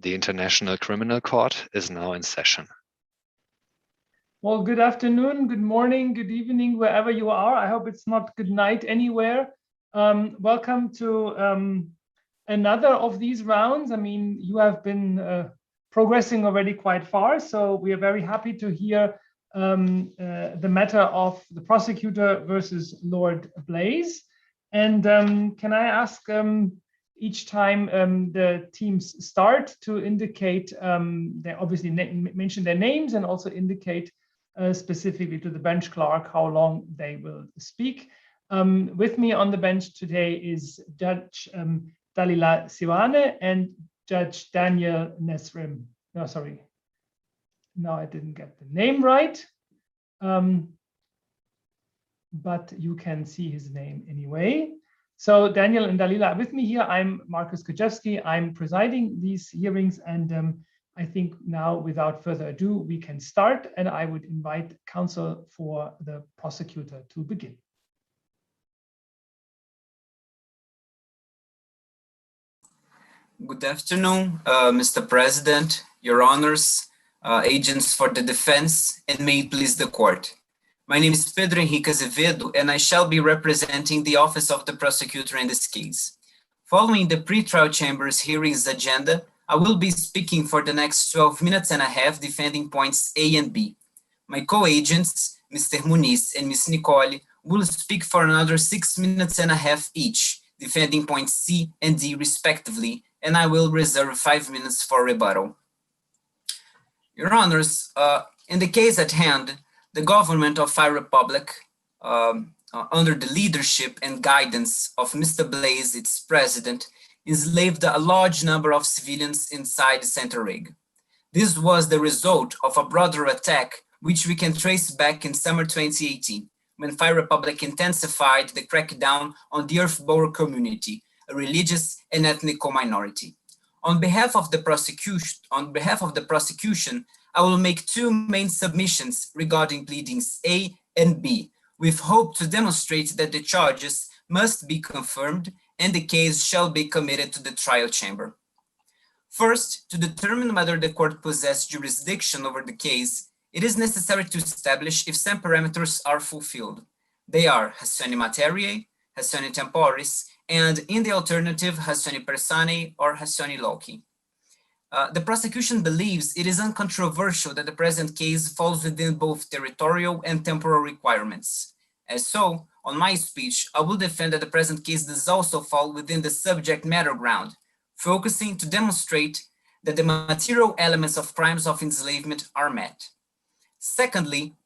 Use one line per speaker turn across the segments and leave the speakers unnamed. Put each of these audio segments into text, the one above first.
The International Criminal Court is now in session.
Well, good afternoon, good morning, good evening, wherever you are. I hope it's not good night anywhere. Welcome to another of these rounds. I mean, you have been progressing already quite far, so we are very happy to hear the matter of the prosecutor versus Lord Blaze. And can I ask each time the teams start to indicate, they obviously mention their names and also indicate specifically to the bench clerk how long they will speak. With me on the bench today is Judge Dalila Seoane and Judge Daniel Nesrim. No, sorry. No, I didn't get the name right. But you can see his name anyway. So Daniel and Dalila are with me here. I'm Markus Krajewski. I'm presiding these hearings, and I think now, without further ado, we can start, and I would invite counsel for the prosecutor to begin.
Good afternoon, Mr. President, Your Honors, agents for the defense, and may it please the court. My name is Pedro Henrique Azevedo, and I shall be representing the Office of the Prosecutor in this case. Following the pretrial chamber's hearings agenda, I will be speaking for the next 12 minutes and a half, defending points A and B. My co-agents, Mr. Muniz and Ms. Nicole, will speak for another 6 minutes and a half each, defending points C and D respectively, and I will reserve 5 minutes for rebuttal. Your Honors, in the case at hand, the government of our republic, under the leadership and guidance of Mr. Blaze, its president, enslaved a large number of civilians inside Nsereko. This was the result of a broader attack, which we can trace back in summer 2018, when Fire Republic intensified the crackdown on the Earth Boer community, a religious and ethnic minority. On behalf of the prosecution, I will make two main submissions regarding pleadings A and B, with hope to demonstrate that the charges must be confirmed and the case shall be committed to the trial chamber. First, to determine whether the court possesses jurisdiction over the case, it is necessary to establish if some parameters are fulfilled. They are ratione materiae, ratione temporis, and in the alternative, ratione personae or ratione loci. The prosecution believes it is uncontroversial that the present case falls within both territorial and temporal requirements. As so, on my speech, I will defend that the present case does also fall within the subject matter ground, focusing to demonstrate that the material elements of crimes of enslavement are met. Secondly,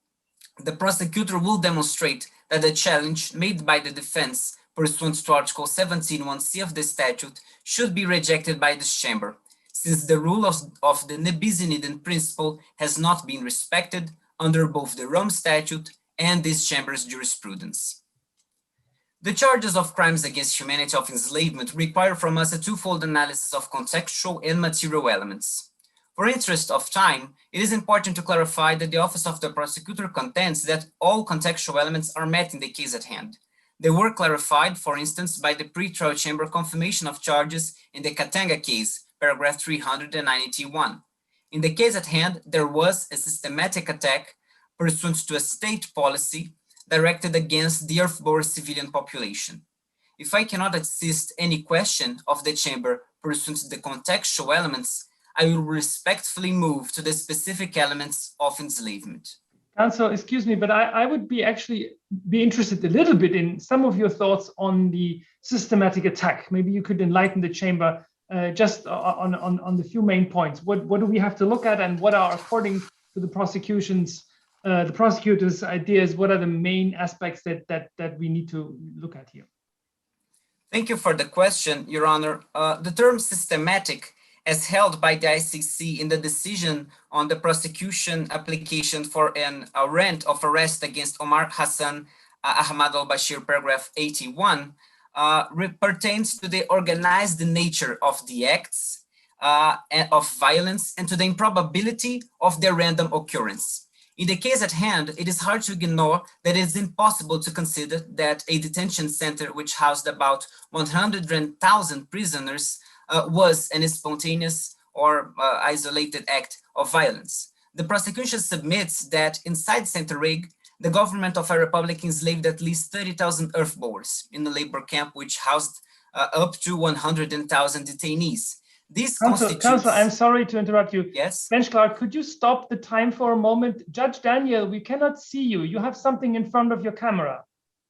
the prosecutor will demonstrate that the challenge made by the defense pursuant to Article 17(1)(c) of the statute should be rejected by this chamber, since the rule of the ne bis in idem principle has not been respected under both the Rome Statute and this chamber's jurisprudence. The charges of crimes against humanity of enslavement require from us a twofold analysis of contextual and material elements. For interest of time, it is important to clarify that the Office of the Prosecutor contends that all contextual elements are met in the case at hand. They were clarified, for instance, by the pretrial chamber confirmation of charges in the Katanga case, paragraph 391. In the case at hand, there was a systematic attack pursuant to a state policy directed against the Earth Boer civilian population. If I cannot assist any question of the chamber pursuant to the contextual elements, I will respectfully move to the specific elements of enslavement.
Counsel, excuse me, but I would be interested a little bit in some of your thoughts on the systematic attack. Maybe you could enlighten the chamber just on the few main points. What do we have to look at, and what are, according to the prosecutor's ideas, what are the main aspects that we need to look at here?
Thank you for the question, Your Honor. The term systematic, as held by the ICC in the decision on the prosecution application for a warrant of arrest against Omar Hassan Ahmad al-Bashir, paragraph 81, pertains to the organized nature of the acts of violence and to the improbability of their random occurrence. In the case at hand, it is hard to ignore that it is impossible to consider that a detention center which housed about 100,000 prisoners was an spontaneous or isolated act of violence. The prosecution submits that inside Nsereko, the government of a republic enslaved at least 30,000 earth boers in a labor camp which housed up to 100,000 detainees. This
Council, I'm sorry to interrupt you.
Yes.
Bench clerk, could you stop the time for a moment? Judge Daniel, we cannot see you. You have something in front of your camera.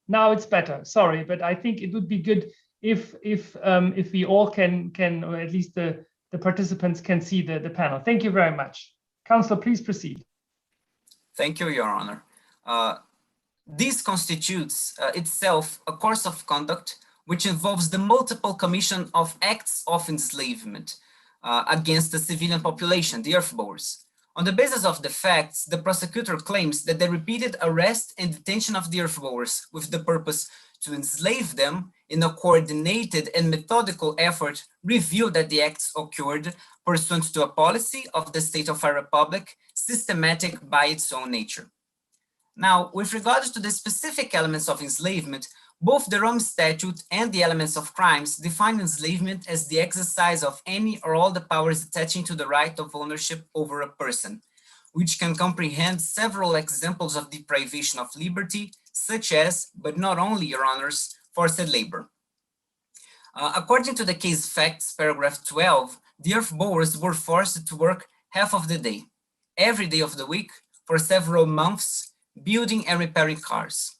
Now it's better. Sorry, but I think it would be good if we all can, or at least the participants can see the panel. Thank you very much. Council, please proceed.
Thank you, Your Honor. This constitutes itself a course of conduct which involves the multiple commission of acts of enslavement against the civilian population, the earth boers. On the basis of the facts, the prosecutor claims that the repeated arrest and detention of the earth boers with the purpose to enslave them in a coordinated and methodical effort reveal that the acts occurred pursuant to a policy of the state of a republic, systematic by its own nature. Now, with regards to the specific elements of enslavement, both the Rome Statute and the elements of crimes define enslavement as the exercise of any or all the powers attaching to the right of ownership over a person, which can comprehend several examples of deprivation of liberty, such as, but not only, Your Honors, forced labor. According to the case facts, paragraph 12, the earth boers were forced to work half of the day, every day of the week, for several months, building and repairing cars.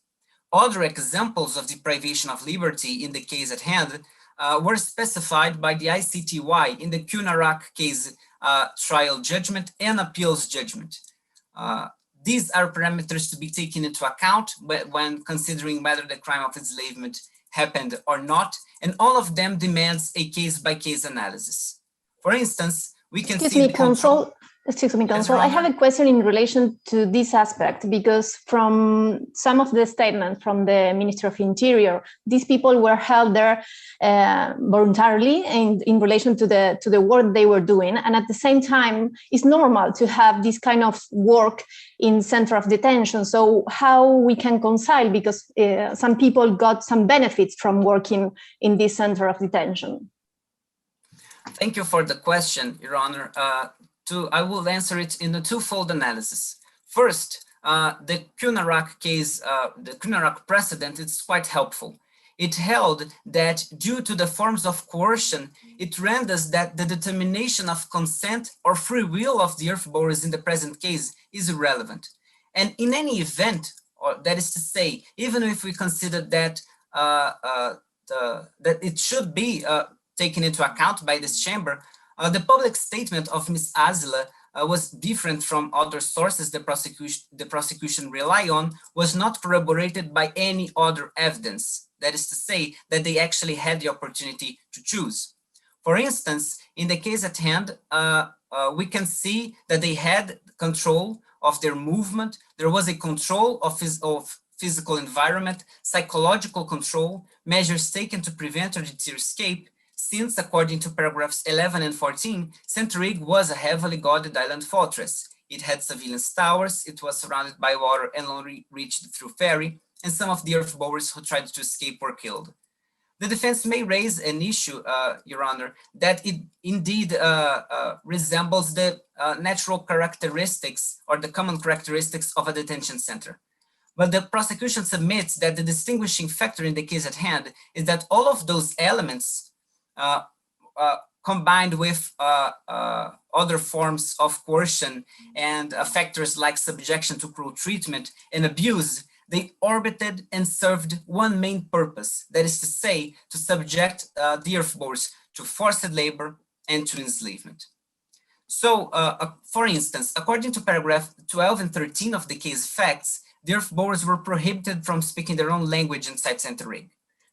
Other examples of deprivation of liberty in the case at hand were specified by the ICTY in the Nsereko case trial judgment and appeals judgment. These are parameters to be taken into account when considering whether the crime of enslavement happened or not, and all of them demands a case-by-case analysis. For instance, we can see—
Excuse me, Counsel. I have a question in relation to this aspect, because from some of the statements from the Minister of Interior, these people were held there voluntarily and in relation to the work they were doing. And at the same time, it's normal to have this kind of work in center of detention. So how we can reconcile, because some people got some benefits from working in this center of detention?
Thank you for the question, Your Honor. I will answer it in a twofold analysis. First, the Nsereko case, the Nsereko precedent, is quite helpful. It held that due to the forms of coercion, it renders that the determination of consent or free will of the earth boers in the present case is irrelevant. And in any event, or that is to say, even if we consider that that it should be taken into account by this chamber, the public statement of Ms. Azila was different from other sources the prosecution rely on, was not corroborated by any other evidence. That is to say, that they actually had the opportunity to choose. For instance, in the case at hand, we can see that they had control of their movement. There was a control of physical environment, psychological control, measures taken to prevent or deter escape, since, according to paragraphs 11 and 14, Nsereko was a heavily guarded island fortress. It had surveillance towers, it was surrounded by water and only reached through ferry, and some of the earth boers who tried to escape were killed. The defense may raise an issue, Your Honor, that it indeed resembles the natural characteristics or the common characteristics of a detention center. But the prosecution submits that the distinguishing factor in the case at hand is that all of those elements combined with other forms of coercion and factors like subjection to cruel treatment and abuse, they orbited and served one main purpose, that is to say, to subject the earth boers to forced labor and to enslavement. So, for instance, according to paragraph 12 and 13 of the case facts, the earth boers were prohibited from speaking their own language inside Nsereko.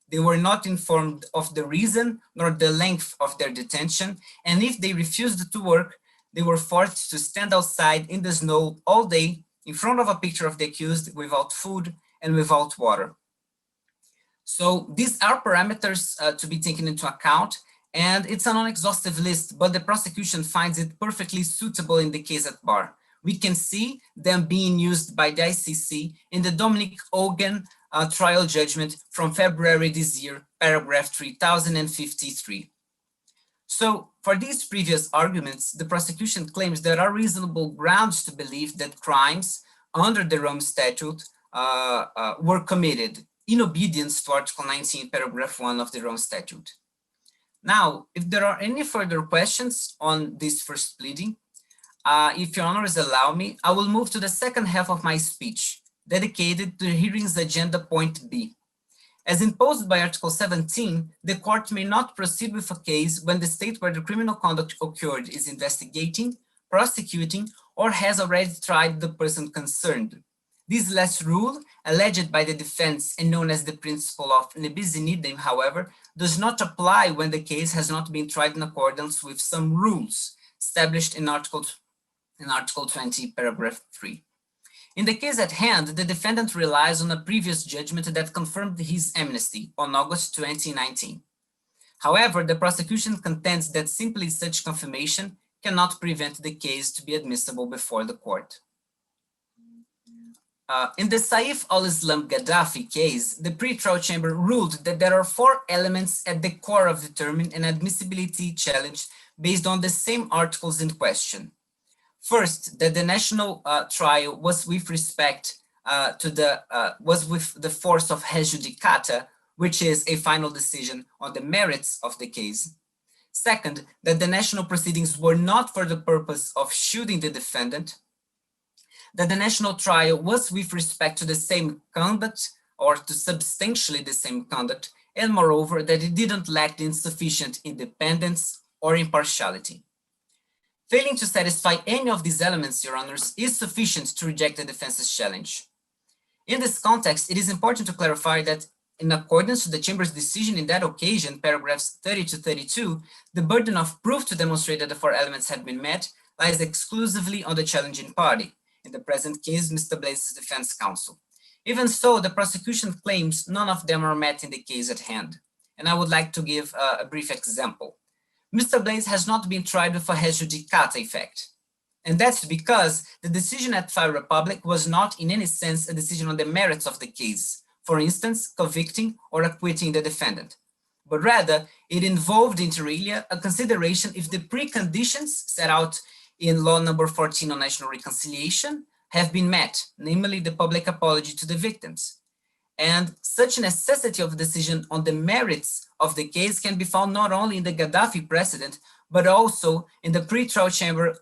They were not informed of the reason nor the length of their detention, and if they refused to work, they were forced to stand outside in the snow all day in front of a picture of the accused without food and without water. So these are parameters to be taken into account, and it's a non-exhaustive list, but the prosecution finds it perfectly suitable in the case at bar. We can see them being used by the ICC in the Dominic Ogan trial judgment from February this year, paragraph 3053. So for these previous arguments, the prosecution claims there are reasonable grounds to believe that crimes under the Rome Statute were committed in obedience to Article 19, paragraph 1 of the Rome Statute. Now, if there are any further questions on this first pleading, if your honors allow me, I will move to the second half of my speech, dedicated to the hearing's agenda point B. As imposed by Article 17, the court may not proceed with a case when the state where the criminal conduct occurred is investigating, prosecuting, or has already tried the person concerned. This last rule, alleged by the defense and known as the principle of ne bis in idem, however, does not apply when the case has not been tried in accordance with some rules established in Article 20, paragraph 3. In the case at hand, the defendant relies on a previous judgment that confirmed his amnesty on August 2019. However, the prosecution contends that simply such confirmation cannot prevent the case to be admissible before the court. In the Saif al-Islam Gaddafi case, the pre-trial chamber ruled that there are 4 elements at the core of determining an admissibility challenge based on the same articles in question. First, that the national trial was with respect was with the force of res judicata, which is a final decision on the merits of the case. Second, that the national proceedings were not for the purpose of shielding the defendant, that the national trial was with respect to the same conduct or to substantially the same conduct, and moreover, that it didn't lack insufficient independence or impartiality. Failing to satisfy any of these elements, Your Honors, is sufficient to reject the defense's challenge. In this context, it is important to clarify that in accordance to the Chamber's decision in that occasion, paragraphs 30 to 32, the burden of proof to demonstrate that the 4 elements had been met lies exclusively on the challenging party, in the present case, Mr. Blaze's defense counsel. Even so, the prosecution claims none of them are met in the case at hand. And I would like to give a brief example. Mr. Blaze has not been tried with a res judicata effect. And that's because the decision at Fire Republic was not in any sense a decision on the merits of the case, for instance, convicting or acquitting the defendant, but rather it involved inter alia a consideration if the preconditions set out in law number 14 on national reconciliation have been met, namely the public apology to the victims. And such necessity of decision on the merits of the case can be found not only in the Gaddafi precedent, but also in the pre-trial chamber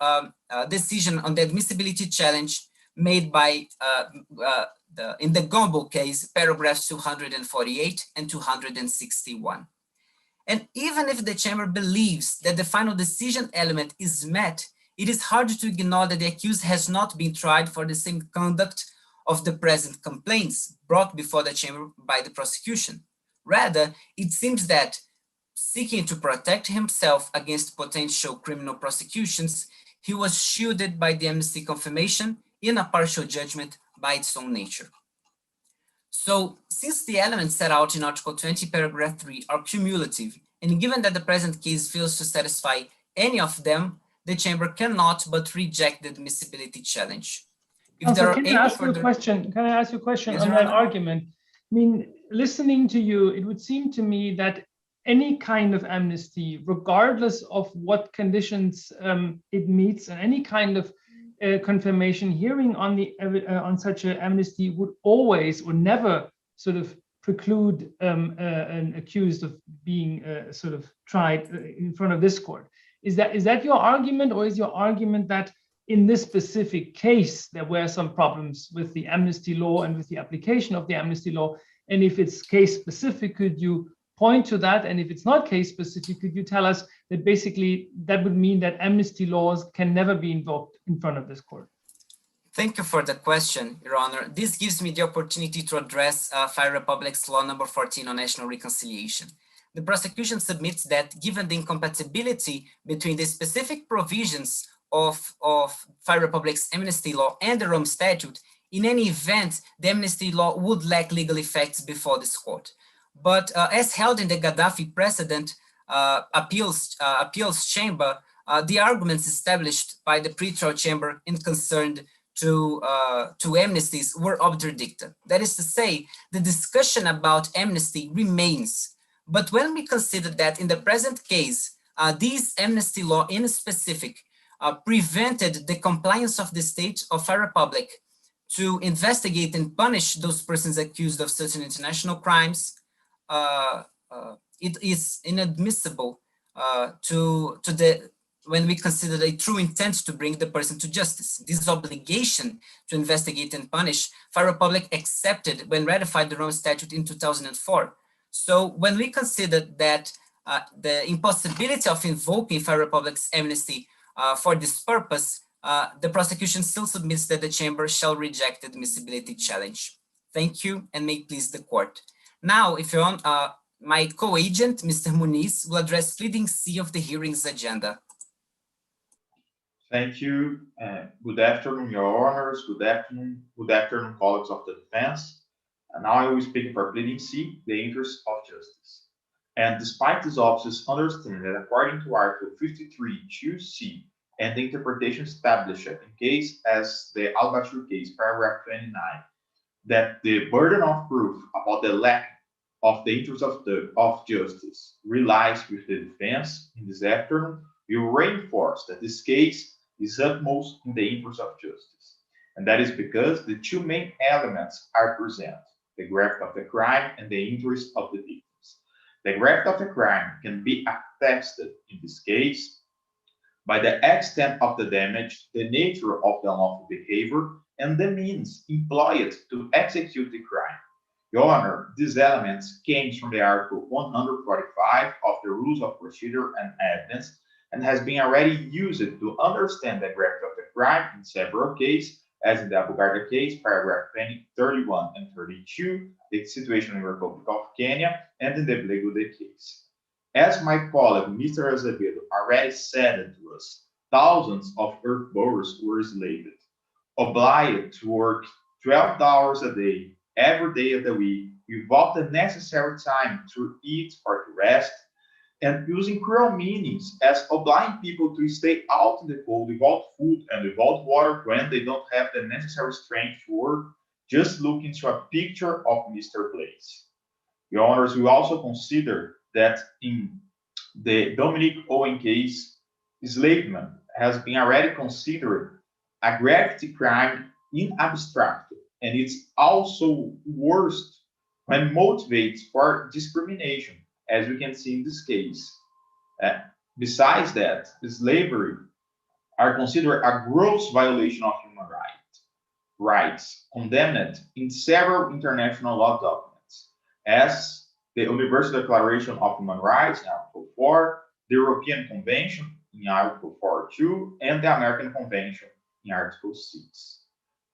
decision on the admissibility challenge made by in the Gombo case, paragraphs 248 and 261. And even if the chamber believes that the final decision element is met, it is hard to ignore that the accused has not been tried for the same conduct of the present complaints brought before the chamber by the prosecution. Rather, it seems that seeking to protect himself against potential criminal prosecutions, he was shielded by the amnesty confirmation in a partial judgment by its own nature. So, since the elements set out in Article 20, paragraph 3 are cumulative, and given that the present case fails to satisfy any of them, the chamber cannot but reject the admissibility challenge.
Also, can I ask you a question? Can I ask you a question on that argument? I mean, listening to you, it would seem to me that any kind of amnesty, regardless of what conditions it meets, and any kind of confirmation hearing on such an amnesty would always or never sort of preclude an accused of being sort of tried in front of this court. Is that your argument, or is your argument that in this specific case there were some problems with the amnesty law and with the application of the amnesty law? And if it's case specific, could you point to that? And if it's not case specific, could you tell us that basically that would mean that amnesty laws can never be invoked in front of this court?
Thank you for the question, Your Honor. This gives me the opportunity to address Fire Republic's law number 14 on national reconciliation. The prosecution submits that given the incompatibility between the specific provisions of Fire Republic's amnesty law and the Rome Statute, in any event, the amnesty law would lack legal effects before this court. But as held in the Gaddafi precedent appeals chamber, the arguments established by the pretrial chamber in concerned to amnesties were obter dicta. That is to say, the discussion about amnesty remains. But when we consider that in the present case, This amnesty law in specific prevented the compliance of the state of a republic to investigate and punish those persons accused of certain international crimes. It is inadmissible when we consider a true intent to bring the person to justice. This obligation to investigate and punish, FAR Republic accepted when ratified the Rome Statute in 2004. So when we consider that the impossibility of invoking FAR Republic's amnesty for this purpose, the prosecution still submits that the chamber shall reject the admissibility challenge. Thank you, and may it please the court. Now, if you're on, my co-agent, Mr. Muniz, will address pleading C of the hearing's agenda.
Thank you. Good afternoon, Your Honors. Good afternoon, colleagues of the defense. And now I will speak for pleading C, the interest of justice. And despite this officer's understanding that according to Article 53(2)(c) and the interpretation established in case as the Al-Bashir case, paragraph 29, that the burden of proof about the lack of the interest of justice relies with the defense in this afternoon, we will reinforce that this case is utmost in the interest of justice. And that is because the two main elements are present, the gravity of the crime and the interest of the victims. The gravity of the crime can be attested in this case by the extent of the damage, the nature of the unlawful behavior, and the means employed to execute the crime. Your Honor, these elements came from the Article 145 of the Rules of Procedure and Evidence, and has been already used to understand the gravity of the crime in several cases, as in the Abu Garda case, paragraph 31 and 32, the situation in the Republic of Kenya, and in the Blegude case. As my colleague, Mr. Azevedo, already said to us, thousands of earth borers were enslaved, obliged to work 12 hours a day, every day of the week, without the necessary time to eat or to rest, and using cruel meanings as obliging people to stay out in the cold without food and without water when they don't have the necessary strength to work. Just look into a picture of Mr. Blaze. Your Honors, we also consider that in the Dominic Owen case, enslavement has been already considered a gravity crime in abstract, and it's also worst when motivates for discrimination, as we can see in this case. Besides that, slavery are considered a gross violation of human rights, condemned in several international law documents, as the Universal Declaration of Human Rights in Article 4, the European Convention in Article 4.2, and the American Convention in Article 6.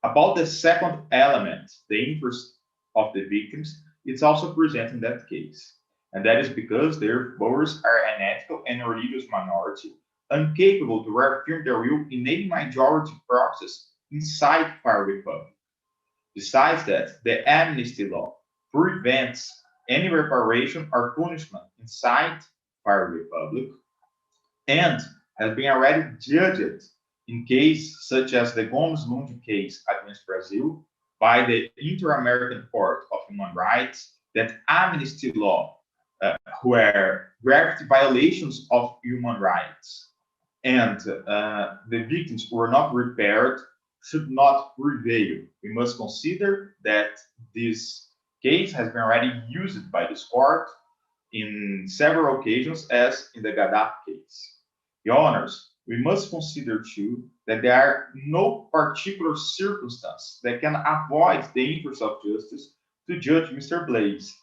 About the second element, the interest of the victims, it's also present in that case. And that is because their borers are an ethnic and religious minority, incapable to reaffirm their will in a majority process inside FAR Republic. Besides that, the amnesty law prevents any reparation or punishment inside FAR Republic, and has been already judged in cases such as the Gomes Lund case against Brazil by the Inter-American Court of Human Rights, that amnesty law, where gravity violations of human rights and the victims were not repaired, should not prevail. We must consider that this case has been already used by this court in several occasions, as in the Gaddafi case. Your Honors, we must consider too that there are no particular circumstance that can avoid the interest of justice to judge Mr. Blaze,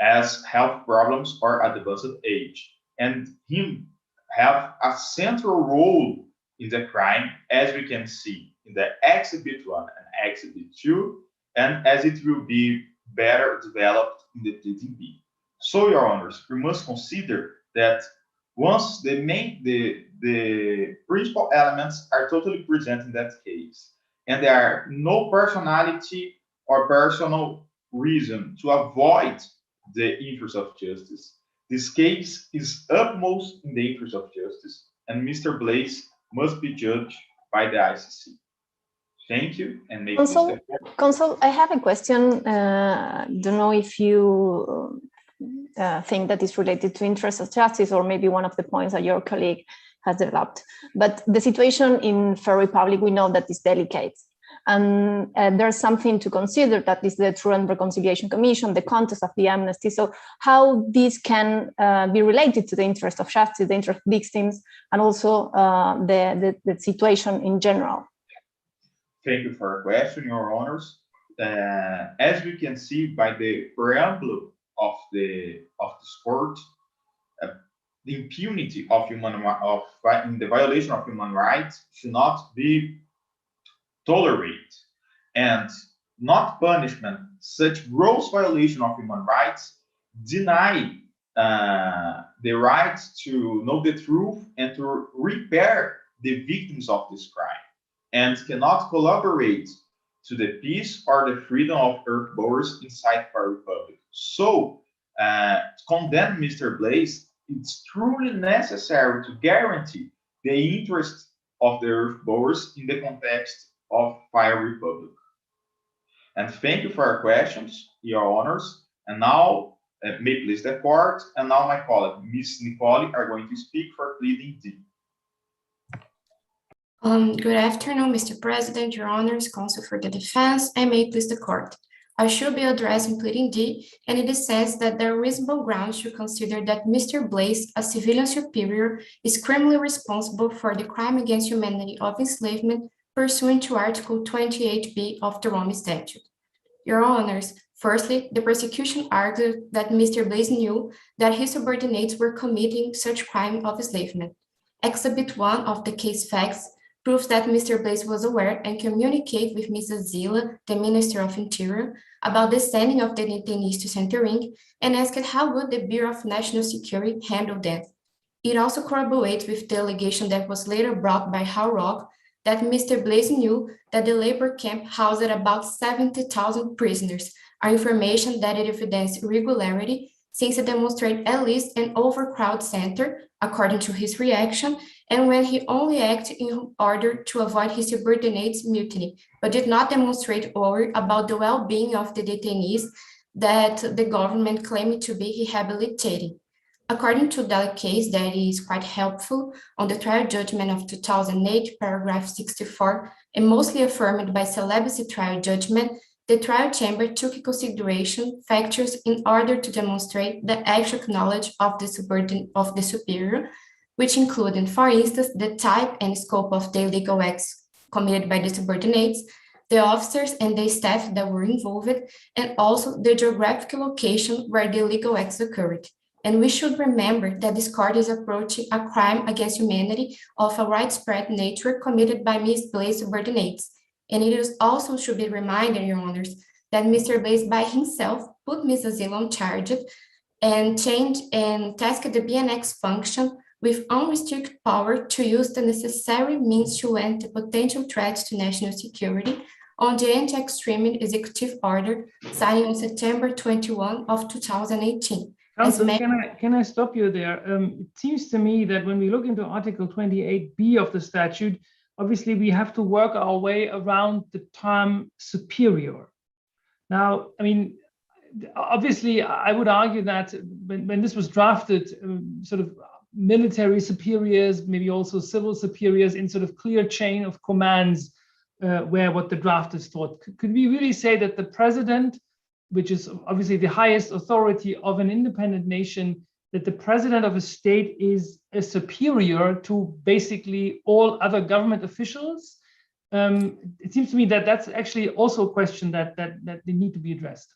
as health problems or advanced age, and him have a central role in the crime, as we can see in the Exhibit 1 and Exhibit 2, and as it will be better developed in the pleading B. So, Your Honors, we must consider that once the principal elements are totally present in that case, and there are no personality or personal reason to avoid the interest of justice, this case is utmost in the interest of justice, and Mr. Blaze must be judged by the ICC. Thank you, and
Consul, I have a question. Don't know if you thing that is related to interest of justice, or maybe one of the points that your colleague has developed. But the situation in Fair Republic, we know that is delicate. And there's something to consider, that is the Truth and Reconciliation Commission, the context of the amnesty. So how this can be related to the interest of justice, the interest of victims, and also the situation in general.
Thank you for your question, Your Honors. As we can see by the preamble of this court, the impunity of in the violation of human rights should not be tolerated, and not punishment such gross violation of human rights deny the right to know the truth and to repair the victims of this crime, and cannot collaborate to the peace or the freedom of earth-borers inside our republic. So, to condemn Mr. Blaze, it's truly necessary to guarantee the interest of the earth-borers in the context of Fire Republic. And thank you for your questions, Your Honors. And now, may please the court, and now my colleague, Ms. Nicole, are going to speak for pleading D.
Good afternoon, Mr. President, Your Honors, Counsel for the Defense, and may please the court. I should be addressing pleading D, and in the sense that there are reasonable grounds to consider that Mr. Blaze, a civilian superior, is criminally responsible for the crime against humanity of enslavement pursuant to Article 28b of the Rome Statute. Your Honors, firstly, the prosecution argued that Mr. Blaze knew that his subordinates were committing such crime of enslavement. Exhibit 1 of the case facts proves that Mr. Blaze was aware and communicated with Mrs. Zila, the Minister of Interior, about the sending of the detainees to Centering, and asked how would the Bureau of National Security handle that. It also corroborates with the allegation that was later brought by Howrock that Mr. Blaze knew that the labor camp housed about 70,000 prisoners, are information that it evidenced irregularity since it demonstrated at least an overcrowded center, according to his reaction, and when he only acted in order to avoid his subordinates' mutiny, but did not demonstrate worry about the well-being of the detainees that the government claimed to be rehabilitating. According to that case, that is quite helpful, on the trial judgment of 2008, paragraph 64, and mostly affirmed by celibacy trial judgment, the trial chamber took into consideration factors in order to demonstrate the actual knowledge of the superior, which included, for instance, the type and scope of the illegal acts committed by the subordinates, the officers and the staff that were involved, and also the geographical location where the illegal acts occurred. And we should remember that this court is approaching a crime against humanity of a widespread nature committed by Ms. Blaze subordinates. And it is also should be reminded, Your Honors, that Mr. Blaze by himself put Ms. Azila on charge and changed and tasked the BNX function with unrestricted power to use the necessary means to end the potential threats to national security on the anti-extremist executive order signed on September 21 of 2018.
Counsel, can I stop you there? It seems to me that when we look into Article 28b of the statute, obviously we have to work our way around the term superior. Now, I mean, obviously I would argue that when this was drafted, sort of military superiors, maybe also civil superiors in sort of clear chain of commands where what the drafters thought. Could we really say that the president, which is obviously the highest authority of an independent nation, that the president of a state is a superior to basically all other government officials? It seems to me that that's actually also a question that they need to be addressed.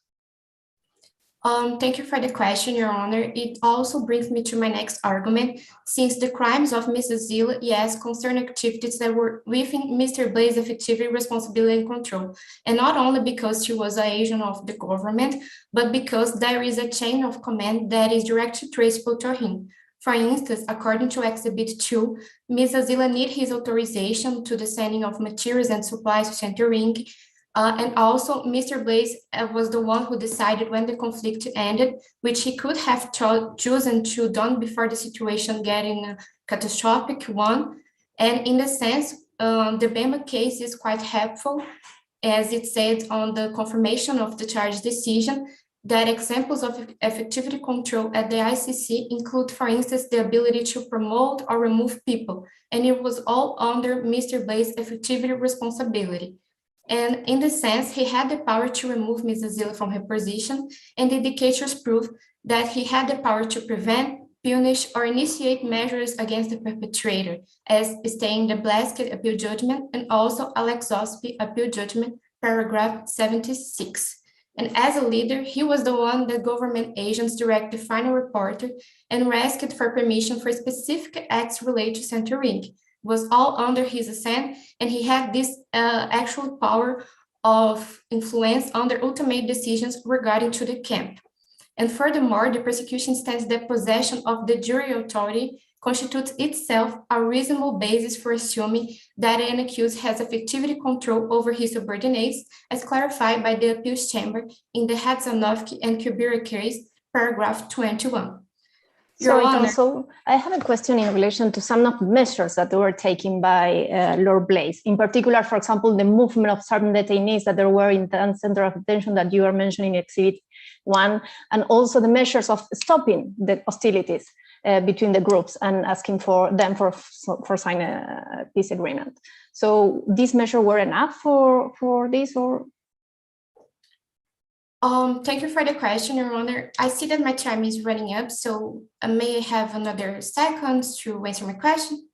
Thank you for the question, Your Honor. It also brings me to my next argument. Since the crimes of Mrs. Zila, yes, concern activities that were within Mr. Blaze's effective responsibility and control, and not only because she was an agent of the government, but because there is a chain of command that is directly traceable to him. For instance, according to Exhibit 2, Ms. Azila needed his authorization to the sending of materials and supplies to Centering, and also Mr. Blaze was the one who decided when the conflict ended, which he could have chosen to done before the situation getting a catastrophic one. And in the sense, the Bema case is quite helpful, as it said on the confirmation of the charge decision, that examples of effectivity control at the ICC include, for instance, the ability to promote or remove people, and it was all under Mr. Blaze's effectivity responsibility. And in this sense, he had the power to remove Ms. Azila from her position, and the indicators prove that he had the power to prevent, punish, or initiate measures against the perpetrator, as stated in the Blaskett appeal judgment and also Alex Osby appeal judgment, paragraph 76. And as a leader, he was the one that government agents direct the final reporter and asked for permission for specific acts related to Centurion. It was all under his assent, and he had this actual power of influence under ultimate decisions regarding to the camp. And furthermore, the prosecution stands that possession of the jury authority constitutes itself a reasonable basis for assuming that an accused has effectivity control over his subordinates, as clarified by the appeals chamber in the Hadzanovki and Kubira case, paragraph 21.
Sorry, Counsel, I have a question in relation to some of the measures that were taken by Lord Blaze. In particular, for example, the movement of certain detainees that there were in the center of detention that you are mentioning in Exhibit 1, and also the measures of stopping the hostilities between the groups and asking for them for sign a peace agreement. So these measures were enough for this, or?
Thank you for the question, Your Honor. I see that my time is running up, so may I have another seconds to answer my question?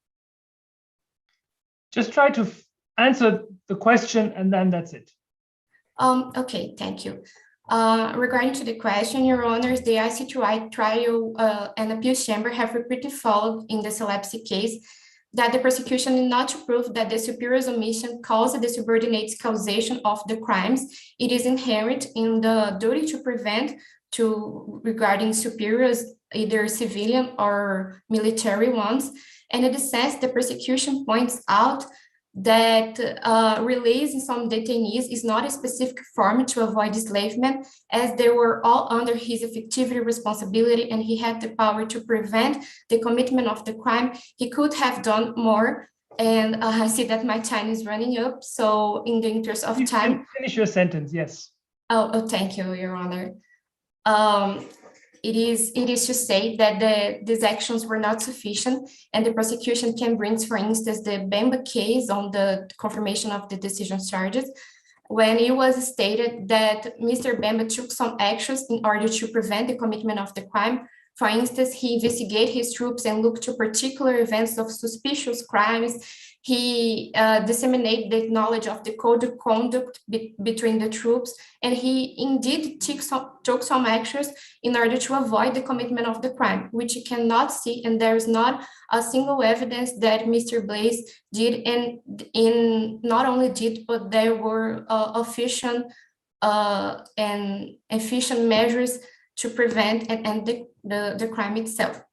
Just try to answer the question and then that's it.
Okay, thank you. Regarding to the question, Your Honors, the ICTI trial and appeals chamber have repeatedly followed in the Selepsi case that the prosecution did not prove that the superior's omission caused the subordinate's causation of the crimes. It is inherent in the duty to prevent regarding superiors, either civilian or military ones. And in this sense, the prosecution points out that releasing some detainees is not a specific form to avoid enslavement, as they were all under his effectivity responsibility and he had the power to prevent the commitment of the crime. He could have done more, and I see that my time is running up, so in the interest of time—
You can finish your sentence, yes.
Oh, thank you, Your Honor. It is to say that these actions were not sufficient, and the prosecution can bring, for instance, the Bemba case on the confirmation of the decision charges, when it was stated that Mr. Bemba took some actions in order to prevent the commitment of the crime. For instance, he investigated his troops and looked to particular events of suspicious crimes. He disseminated the knowledge of the code of conduct between the troops, and he indeed took some actions in order to avoid the commitment of the crime, which you cannot see, and there is not a single evidence that Mr. Blaze did, and not only did, but there were efficient measures to prevent and end the crime itself.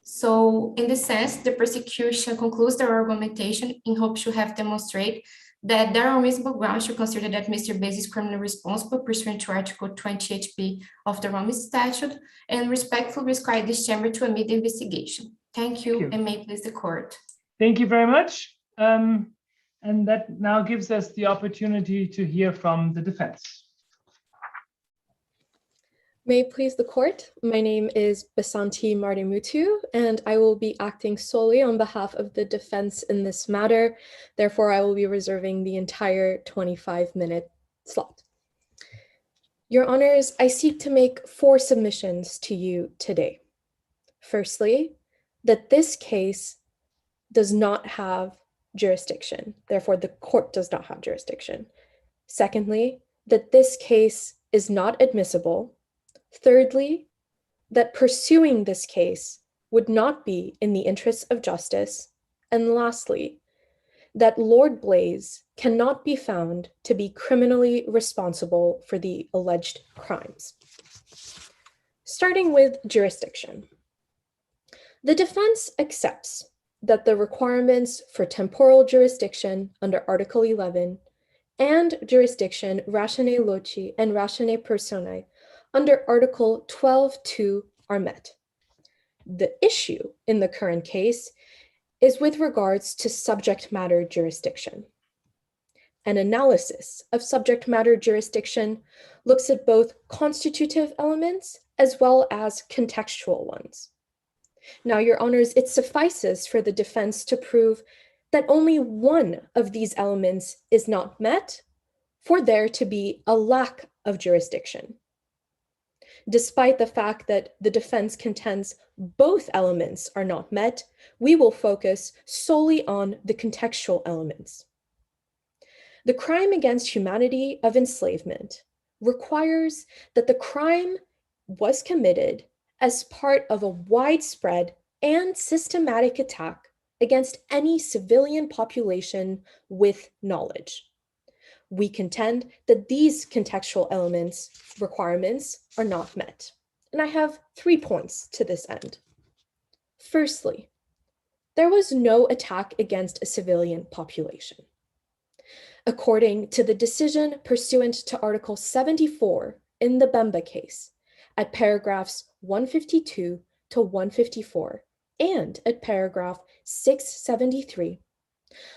So in this sense, the prosecution concludes their argumentation in hopes to have demonstrated that there are reasonable grounds to consider that Mr. Blaze is criminally responsible pursuant to Article 28b of the Rome Statute, and respectfully require this chamber to admit the investigation. Thank you, and may it please the court.
Thank you very much. And that now gives us the opportunity to hear from the defense.
May it please the court, my name is Basanti Mardemutu, and I will be acting solely on behalf of the defense in this matter. Therefore, I will be reserving the entire 25-minute slot. Your Honors, I seek to make 4 submissions to you today. Firstly, that this case does not have jurisdiction. Therefore, the court does not have jurisdiction. Secondly, that this case is not admissible. Thirdly, that pursuing this case would not be in the interests of justice. And lastly, that Lord Blaze cannot be found to be criminally responsible for the alleged crimes. Starting with jurisdiction. The defense accepts that the requirements for temporal jurisdiction under Article 11 and jurisdiction ratione loci and ratione personae under Article 12.2 are met. The issue in the current case is with regards to subject matter jurisdiction. an analysis of subject matter jurisdiction looks at both constitutive elements as well as contextual ones. Now, Your Honors, it suffices for the defense to prove that only one of these elements is not met for there to be a lack of jurisdiction. Despite the fact that the defense contends both elements are not met, we will focus solely on the contextual elements. The crime against humanity of enslavement requires that the crime was committed as part of a widespread and systematic attack against any civilian population with knowledge. We contend that these contextual elements requirements are not met. And I have 3 points to this end. Firstly, there was no attack against a civilian population. According to the decision pursuant to Article 74 in the Bemba case, at paragraphs 152 to 154, and at paragraph 673,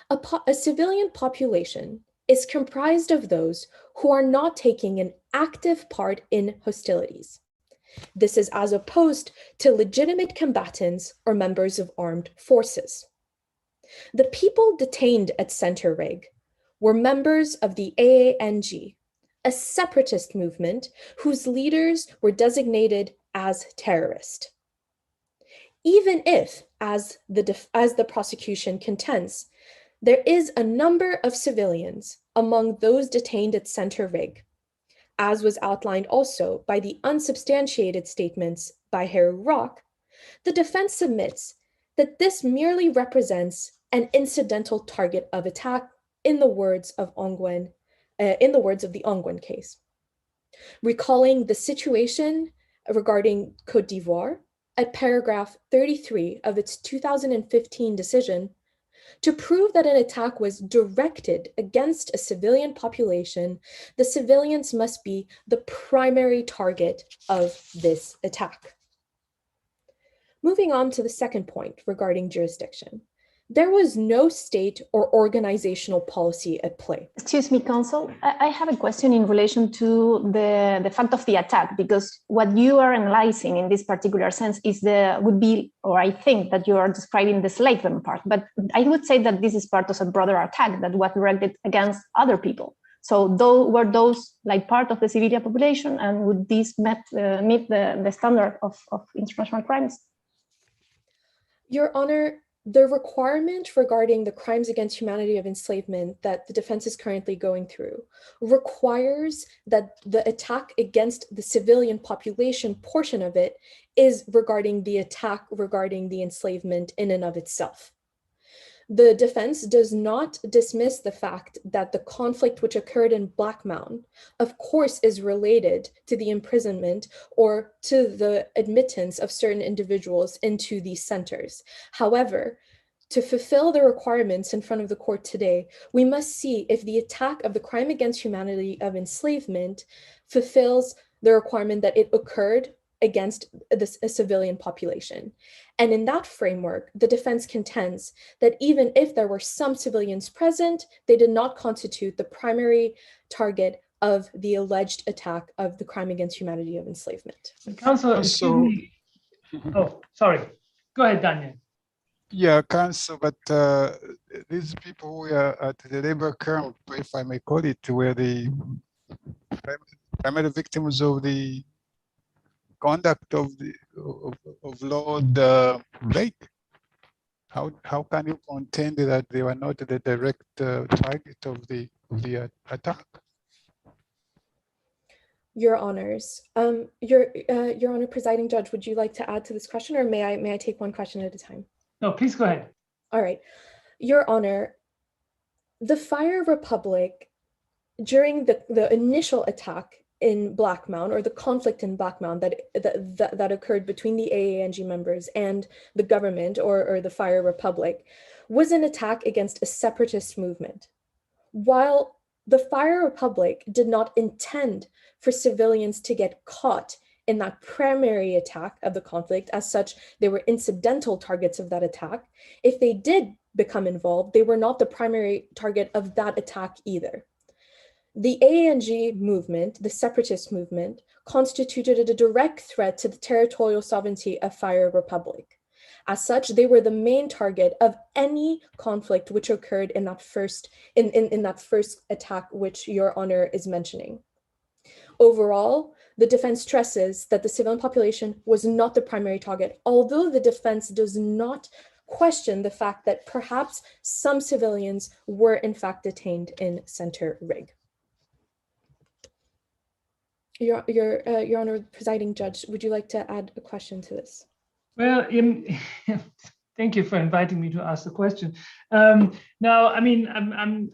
a civilian population is comprised of those who are not taking an active part in hostilities. This is as opposed to legitimate combatants or members of armed forces. The people detained at Center Rig were members of the AANG, a separatist movement whose leaders were designated as terrorist. Even if, as the prosecution contends, there is a number of civilians among those detained at Center Rig, as was outlined also by the unsubstantiated statements by Haru Rock, the defense submits that this merely represents an incidental target of attack in the words of the Ongwen case. Recalling the situation regarding Côte d'Ivoire at paragraph 33 of its 2015 decision, to prove that an attack was directed against a civilian population, the civilians must be the primary target of this attack. Moving on to the second point regarding jurisdiction. There was no state or organizational policy at play.
Excuse me, counsel. I have a question in relation to the fact of the attack, because what you are analyzing in this particular sense is I think that you are describing the enslavement part, but I would say that this is part of a broader attack that was directed against other people. So were those like part of the civilian population, and would these meet the standard of international crimes?
Your Honor, the requirement regarding the crimes against humanity of enslavement that the defense is currently going through requires that the attack against the civilian population portion of it is regarding the attack regarding the enslavement in and of itself. The defense does not dismiss the fact that the conflict which occurred in Black Mountain, of course, is related to the imprisonment or to the admittance of certain individuals into these centers. However, to fulfill the requirements in front of the court today, we must see if the attack of the crime against humanity of enslavement fulfills the requirement that it occurred against a civilian population. And in that framework, the defense contends that even if there were some civilians present, they did not constitute the primary target of the alleged attack of the crime against humanity of enslavement.
Counsel, oh, sorry. Go ahead, Daniel.
Yeah, counsel, but these people who were at the labor camp, if I may call it, were the primary victims of the conduct of Lord Blake. How can you contend that they were not the direct target of the attack?
Your Honors, Your Honor, presiding judge, would you like to add to this question, or may I take one question at a time?
No, please go ahead.
All right, Your Honor, the Fire Republic during the initial attack in Black Mound, or the conflict in Black Mound that occurred between the AANG members and the government or the Fire Republic, was an attack against a separatist movement. While the Fire Republic did not intend for civilians to get caught in that primary attack of the conflict, as such, they were incidental targets of that attack. If they did become involved, they were not the primary target of that attack either. The ANG movement, the separatist movement, constituted a direct threat to the territorial sovereignty of Fire Republic. As such, they were the main target of any conflict which occurred in that first attack which Your Honor is mentioning. Overall, the defense stresses that the civilian population was not the primary target, although the defense does not question the fact that perhaps some civilians were in fact detained in Center Rig. Your Honor, presiding judge, would you like to add a question to this?
Well, thank you for inviting me to ask the question. Now, I mean, I'm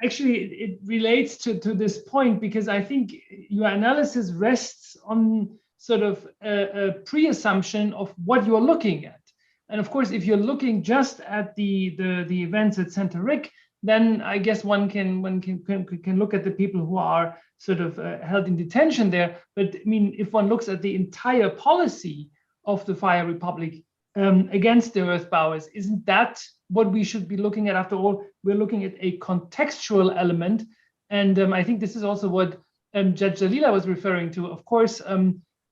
actually, it relates to this point, because I think your analysis rests on sort of a pre-assumption of what you're looking at. And of course, if you're looking just at the events at Center Rig, then I guess one can look at the people who are sort of held in detention there. But I mean, if one looks at the entire policy of the Fire Republic against the Earth Bowers, isn't that what we should be looking at? After all, we're looking at a contextual element. And I think this is also what Judge Dalila was referring to. Of course,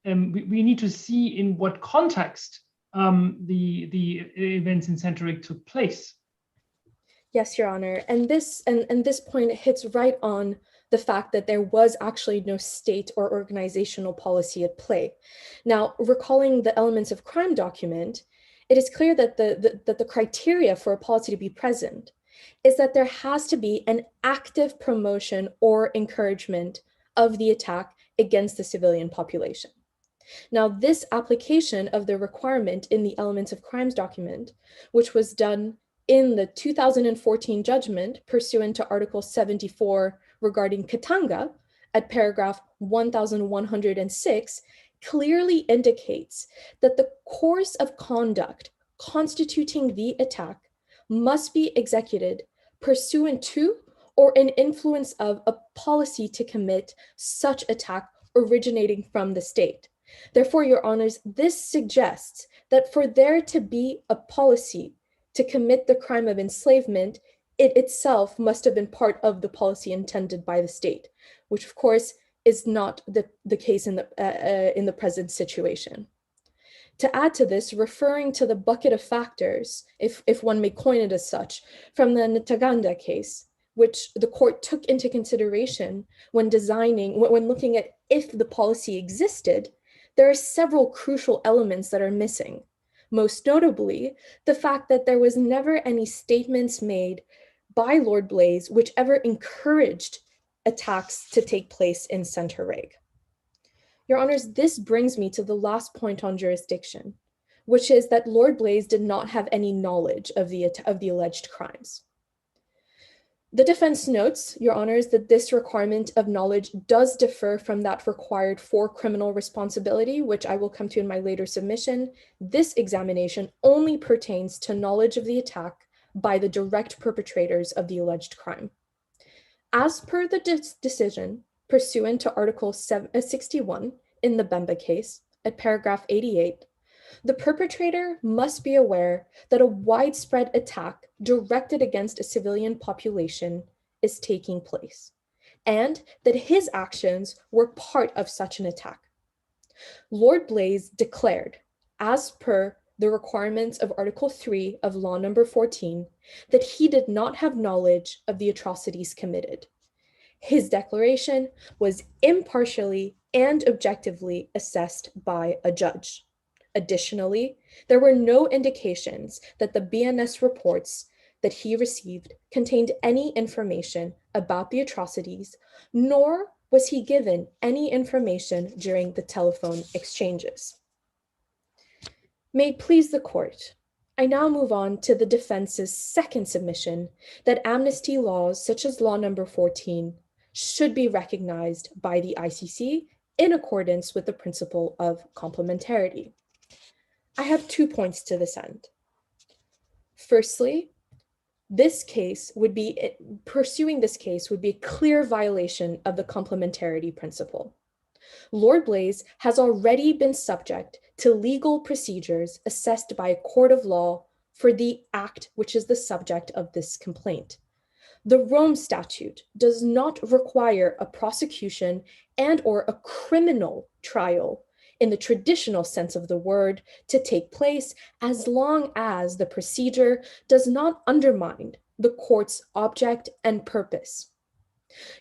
we need to see in what context the events in Center Rig took place.
Yes, Your Honor. And this point hits right on the fact that there was actually no state or organizational policy at play. Now, recalling the elements of crime document, it is clear that the criteria for a policy to be present is that there has to be an active promotion or encouragement of the attack against the civilian population. Now, this application of the requirement in the elements of crimes document, which was done in the 2014 judgment pursuant to Article 74 regarding Katanga at paragraph 1106, clearly indicates that the course of conduct constituting the attack must be executed pursuant to or in influence of a policy to commit such attack originating from the state. Therefore, Your Honors, this suggests that for there to be a policy to commit the crime of enslavement, it itself must have been part of the policy intended by the state, which of course is not the case in the present situation. To add to this, referring to the bucket of factors, if one may coin it as such, from the Ntaganda case, which the court took into consideration when looking at if the policy existed, there are several crucial elements that are missing. Most notably, the fact that there was never any statements made by Lord Blaze which ever encouraged attacks to take place in Center Rig. Your Honors, this brings me to the last point on jurisdiction, which is that Lord Blaze did not have any knowledge of the alleged crimes. The defense notes, Your Honors, that this requirement of knowledge does differ from that required for criminal responsibility, which I will come to in my later submission. This examination only pertains to knowledge of the attack by the direct perpetrators of the alleged crime. As per the decision pursuant to Article 61 in the Bemba case at paragraph 88, the perpetrator must be aware that a widespread attack directed against a civilian population is taking place, and that his actions were part of such an attack. Lord Blaze declared, as per the requirements of Article 3 of Law Number 14, that he did not have knowledge of the atrocities committed. His declaration was impartially and objectively assessed by a judge. Additionally, there were no indications that the BNS reports that he received contained any information about the atrocities, nor was he given any information during the telephone exchanges. May it please the court, I now move on to the defense's second submission that amnesty laws such as Law Number 14 should be recognized by the ICC in accordance with the principle of complementarity. I have 2 points to this end. Firstly, pursuing this case would be a clear violation of the complementarity principle. Lord Blaze has already been subject to legal procedures assessed by a court of law for the act which is the subject of this complaint. The Rome Statute does not require a prosecution and or a criminal trial in the traditional sense of the word to take place as long as the procedure does not undermine the court's object and purpose.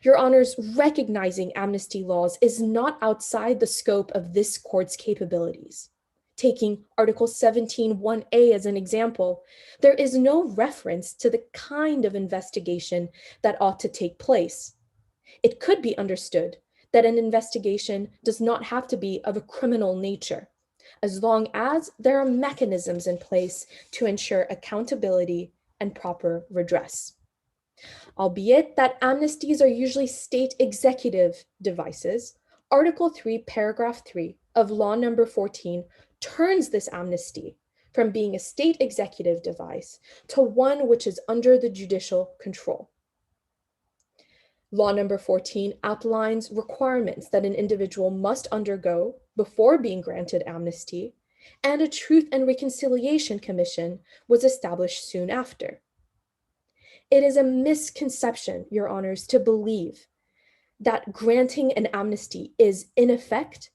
Your Honors, recognizing amnesty laws is not outside the scope of this court's capabilities. Taking Article 17(1)(a) as an example, there is no reference to the kind of investigation that ought to take place. It could be understood that an investigation does not have to be of a criminal nature, as long as there are mechanisms in place to ensure accountability and proper redress. Albeit that amnesties are usually state executive devices, Article 3, Paragraph 3 of Law Number 14 turns this amnesty from being a state executive device to one which is under the judicial control. Law Number 14 outlines requirements that an individual must undergo before being granted amnesty, and a Truth and Reconciliation Commission was established soon after. It is a misconception, Your Honors, to believe that granting an amnesty is, in effect,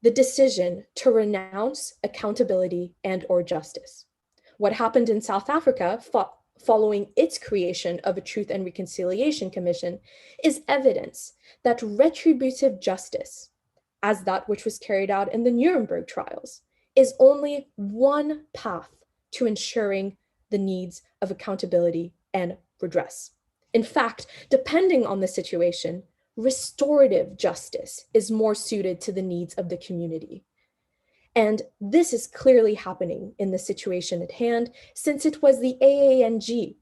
the decision to renounce accountability and or justice. What happened in South Africa following its creation of a Truth and Reconciliation Commission is evidence that retributive justice, as that which was carried out in the Nuremberg trials, is only one path to ensuring the needs of accountability and redress. In fact, depending on the situation, restorative justice is more suited to the needs of the community. And this is clearly happening in the situation at hand, since it was the AANG's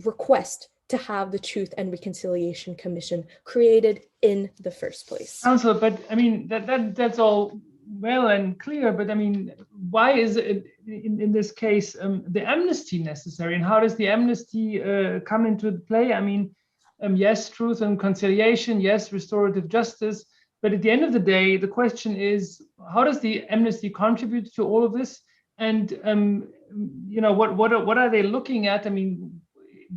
request to have the Truth and Reconciliation Commission created in the first place.
Counsel, but I mean, that's all well and clear, but I mean, why is it in this case the amnesty necessary, and how does the amnesty come into play? I mean, yes, truth and conciliation, yes, restorative justice, but at the end of the day, the question is, how does the amnesty contribute to all of this? And you know, what are they looking at? I mean,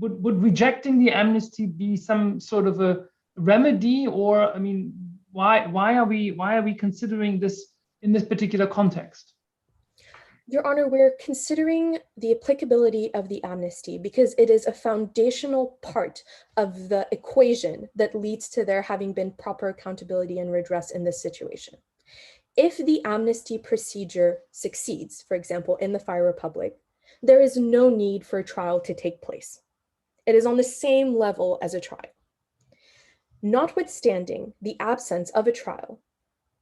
would rejecting the amnesty be some sort of a remedy, or I mean, why are we considering this in this particular context?
Your Honor, we're considering the applicability of the amnesty because it is a foundational part of the equation that leads to there having been proper accountability and redress in this situation. If the amnesty procedure succeeds, for example, in the Fire Republic, there is no need for a trial to take place. It is on the same level as a trial. Notwithstanding the absence of a trial,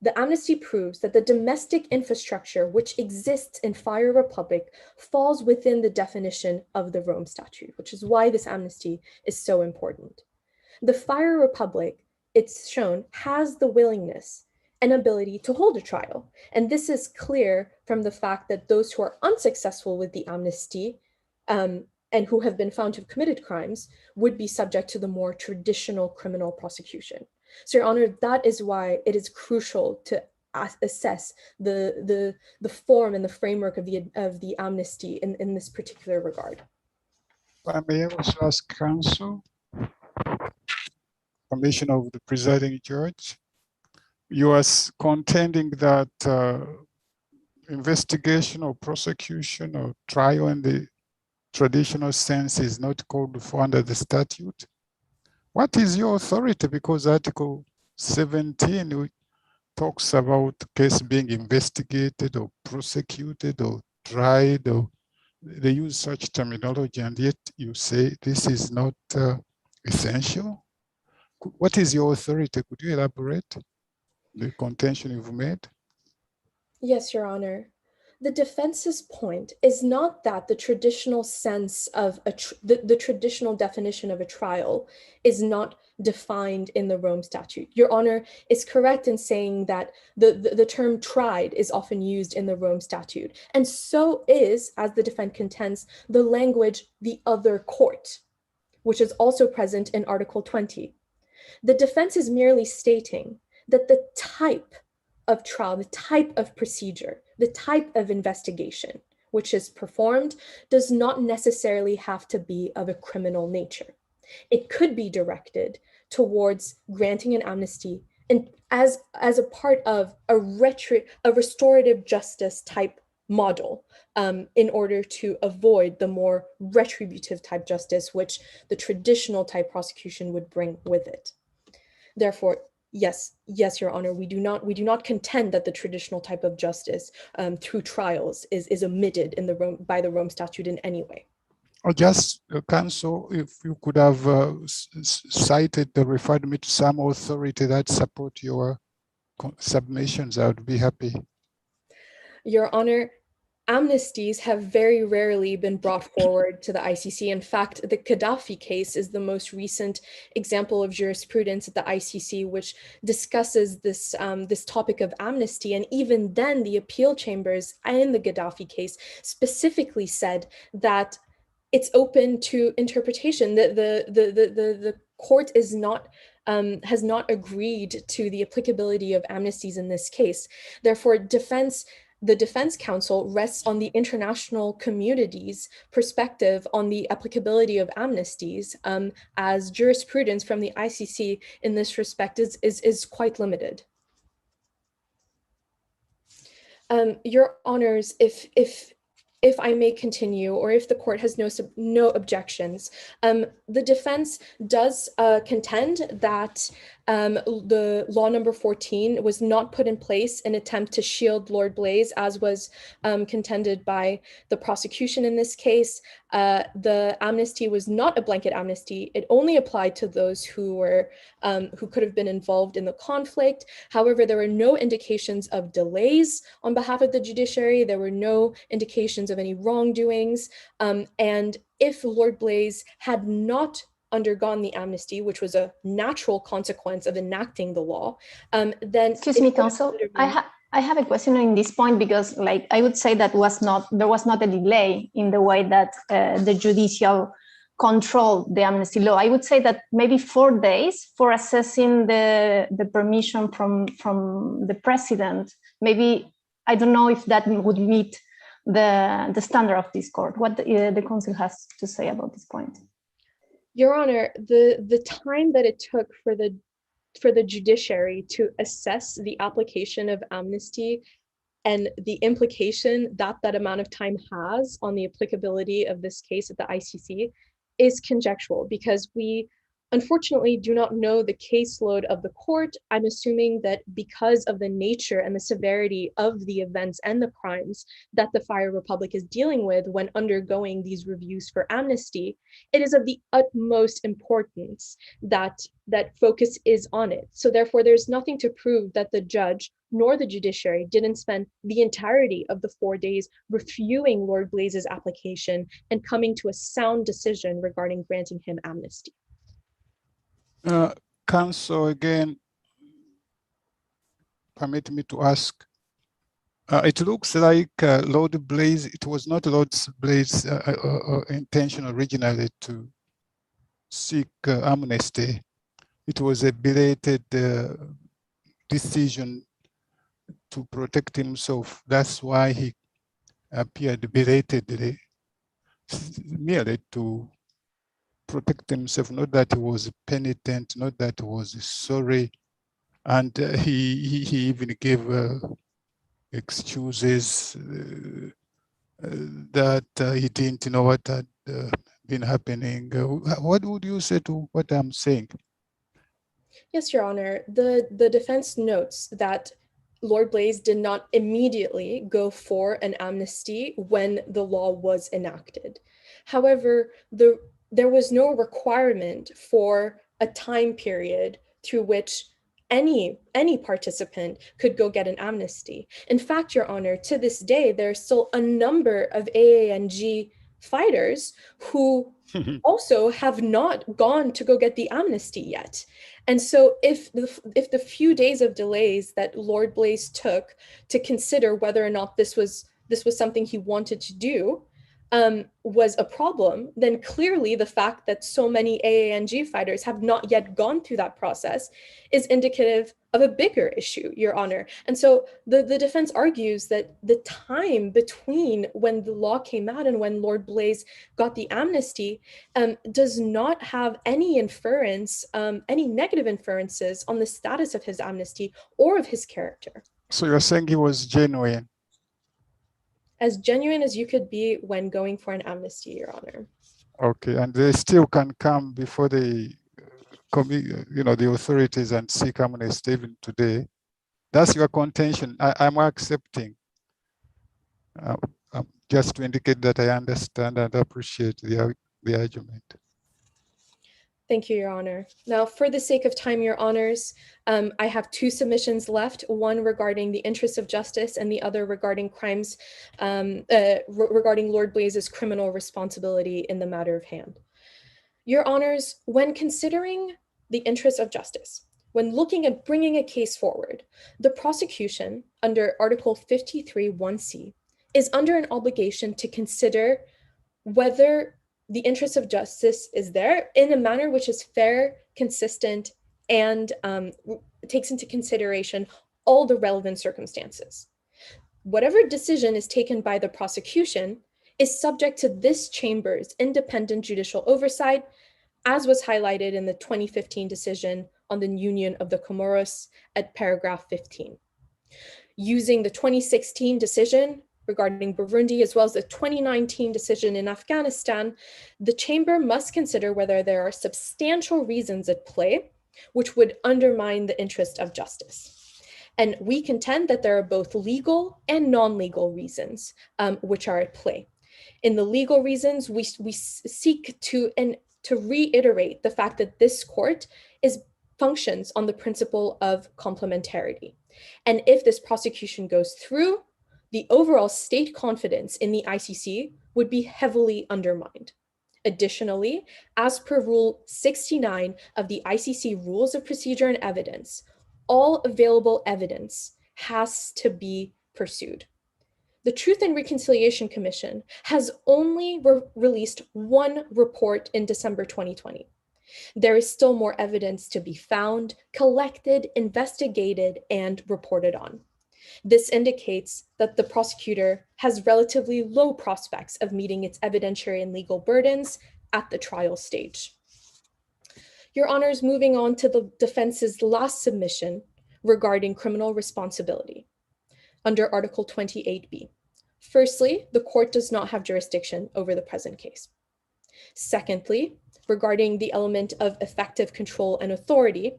the amnesty proves that the domestic infrastructure which exists in Fire Republic falls within the definition of the Rome Statute, which is why this amnesty is so important. The Fire Republic, it's shown, has the willingness and ability to hold a trial. And this is clear from the fact that those who are unsuccessful with the amnesty and who have been found to have committed crimes would be subject to the more traditional criminal prosecution. So, Your Honor, that is why it is crucial to assess the form and the framework of the amnesty in this particular regard.
I may also ask counsel, permission of the presiding judge. You are contending that investigation or prosecution or trial in the traditional sense is not called for under the statute. What is your authority? Because Article 17 talks about the case being investigated or prosecuted or tried, or they use such terminology, and yet you say this is not essential. What is your authority? Could you elaborate the contention you've made?
Yes, Your Honor. The defense's point is not that the traditional sense of the traditional definition of a trial is not defined in the Rome Statute. Your Honor is correct in saying that the term tried is often used in the Rome Statute. And so is, as the defense contends, the language the other court, which is also present in Article 20. The defense is merely stating that the type of trial, the type of procedure, the type of investigation, which is performed does not necessarily have to be of a criminal nature. It could be directed towards granting an amnesty and as a part of a restorative justice type model in order to avoid the more retributive type justice, which the traditional type prosecution would bring with it. Therefore, yes, Your Honor, we do not contend that the traditional type of justice through trials is omitted in by the Rome Statute in any way.
Or just, Counsel, if you could have cited or referred me to some authority that support your submissions, I would be happy.
Your Honor, amnesties have very rarely been brought forward to the ICC. In fact, the Gaddafi case is the most recent example of jurisprudence at the ICC, which discusses this, this topic of amnesty. And even then, the appeal chambers in the Gaddafi case specifically said that it's open to interpretation, that the court is not has not agreed to the applicability of amnesties in this case. Therefore, the defense counsel rests on the international community's perspective on the applicability of amnesties, as jurisprudence from the ICC in this respect is quite limited. Your Honors, if I may continue, or if the court has no objections, the defense does contend that the law number 14 was not put in place in attempt to shield Lord Blaise, as was contended by the prosecution in this case. The amnesty was not a blanket amnesty. It only applied to those who were who could have been involved in the conflict. However, there were no indications of delays on behalf of the judiciary. There were no indications of any wrongdoings. And if Lord Blaise had not undergone the amnesty, which was a natural consequence of enacting the law, then—
Excuse me, counsel. I have a question on this point, because like I would say that there was not a delay in the way that the judicial controlled the amnesty law. I would say that maybe 4 days for assessing the permission from the president. Maybe, I don't know if that would meet the standard of this court. What the counsel has to say about this point.
Your Honor, the time that it took for the judiciary to assess the application of amnesty and the implication that that amount of time has on the applicability of this case at the ICC is conjectural, because we unfortunately do not know the caseload of the court. I'm assuming that because of the nature and the severity of the events and the crimes that the Fire Republic is dealing with when undergoing these reviews for amnesty, it is of the utmost importance that focus is on it. So therefore, there's nothing to prove that the judge nor the judiciary didn't spend the entirety of the 4 days reviewing Lord Blaise's application and coming to a sound decision regarding granting him amnesty.
Counsel, again, permit me to ask. It looks like Lord Blaise, it was not Lord Blaise's intention originally to seek amnesty. It was a belated decision to protect himself. That's why he appeared belatedly, merely to protect himself, not that he was penitent, not that he was sorry. And he even gave excuses that he didn't know what had been happening. What would you say to what I'm saying?
Yes, Your Honor. The defense notes that Lord Blaise did not immediately go for an amnesty when the law was enacted. However, there was no requirement for a time period through which any participant could go get an amnesty. In fact, Your Honor, to this day, there's still a number of AANG fighters who also have not gone to go get the amnesty yet. And so if the few days of delays that Lord Blaise took to consider whether or not this was something he wanted to do, was a problem, then clearly the fact that so many AANG fighters have not yet gone through that process is indicative of a bigger issue, Your Honor. And so the defense argues that the time between when the law came out and when Lord Blaze got the amnesty does not have any inference, any negative inferences on the status of his amnesty or of his character.
So you're saying he was genuine?
As genuine as you could be when going for an amnesty, Your Honor. Okay,
and they still can come before the the authorities and seek amnesty even today. That's your contention. I'm accepting. Just to indicate that I understand and appreciate the argument.
Thank you, Your Honor. Now, for the sake of time, Your Honors, I have two submissions left, one regarding the interests of justice and the other regarding crimes, regarding Lord Blaze's criminal responsibility in the matter of hand. Your Honors, when considering the interests of justice, when looking at bringing a case forward, the prosecution under Article 53(1)(c) is under an obligation to consider whether the interest of justice is there in a manner which is fair, consistent, and takes into consideration all the relevant circumstances. Whatever decision is taken by the prosecution is subject to this chamber's independent judicial oversight, as was highlighted in the 2015 decision on the Union of the Comoros at paragraph 15. Using the 2016 decision regarding Burundi, as well as the 2019 decision in Afghanistan, the chamber must consider whether there are substantial reasons at play which would undermine the interest of justice. And we contend that there are both legal and non-legal reasons which are at play. In the legal reasons, we seek to reiterate the fact that this court functions on the principle of complementarity. And if this prosecution goes through, the overall state confidence in the ICC would be heavily undermined. Additionally, as per Rule 69 of the ICC Rules of Procedure and Evidence, all available evidence has to be pursued. The Truth and Reconciliation Commission has only released one report in December 2020. There is still more evidence to be found, collected, investigated, and reported on. This indicates that the prosecutor has relatively low prospects of meeting its evidentiary and legal burdens at the trial stage. Your Honors, moving on to the defense's last submission regarding criminal responsibility under Article 28b. Firstly, the court does not have jurisdiction over the present case. Secondly, regarding the element of effective control and authority,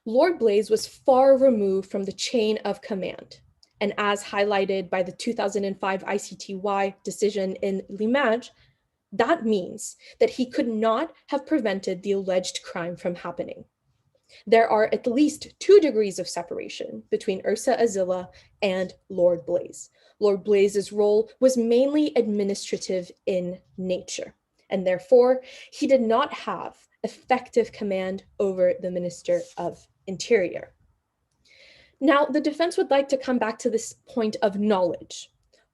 Lord Blaze was far removed from the chain of command. And as highlighted by the 2005 ICTY decision in Limage, that means that he could not have prevented the alleged crime from happening. There are at least 2 degrees of separation between Ursa Azila and Lord Blaze. Lord Blaze's role was mainly administrative in nature, and therefore he did not have effective command over the Minister of Interior. Now, the defense would like to come back to this point of knowledge.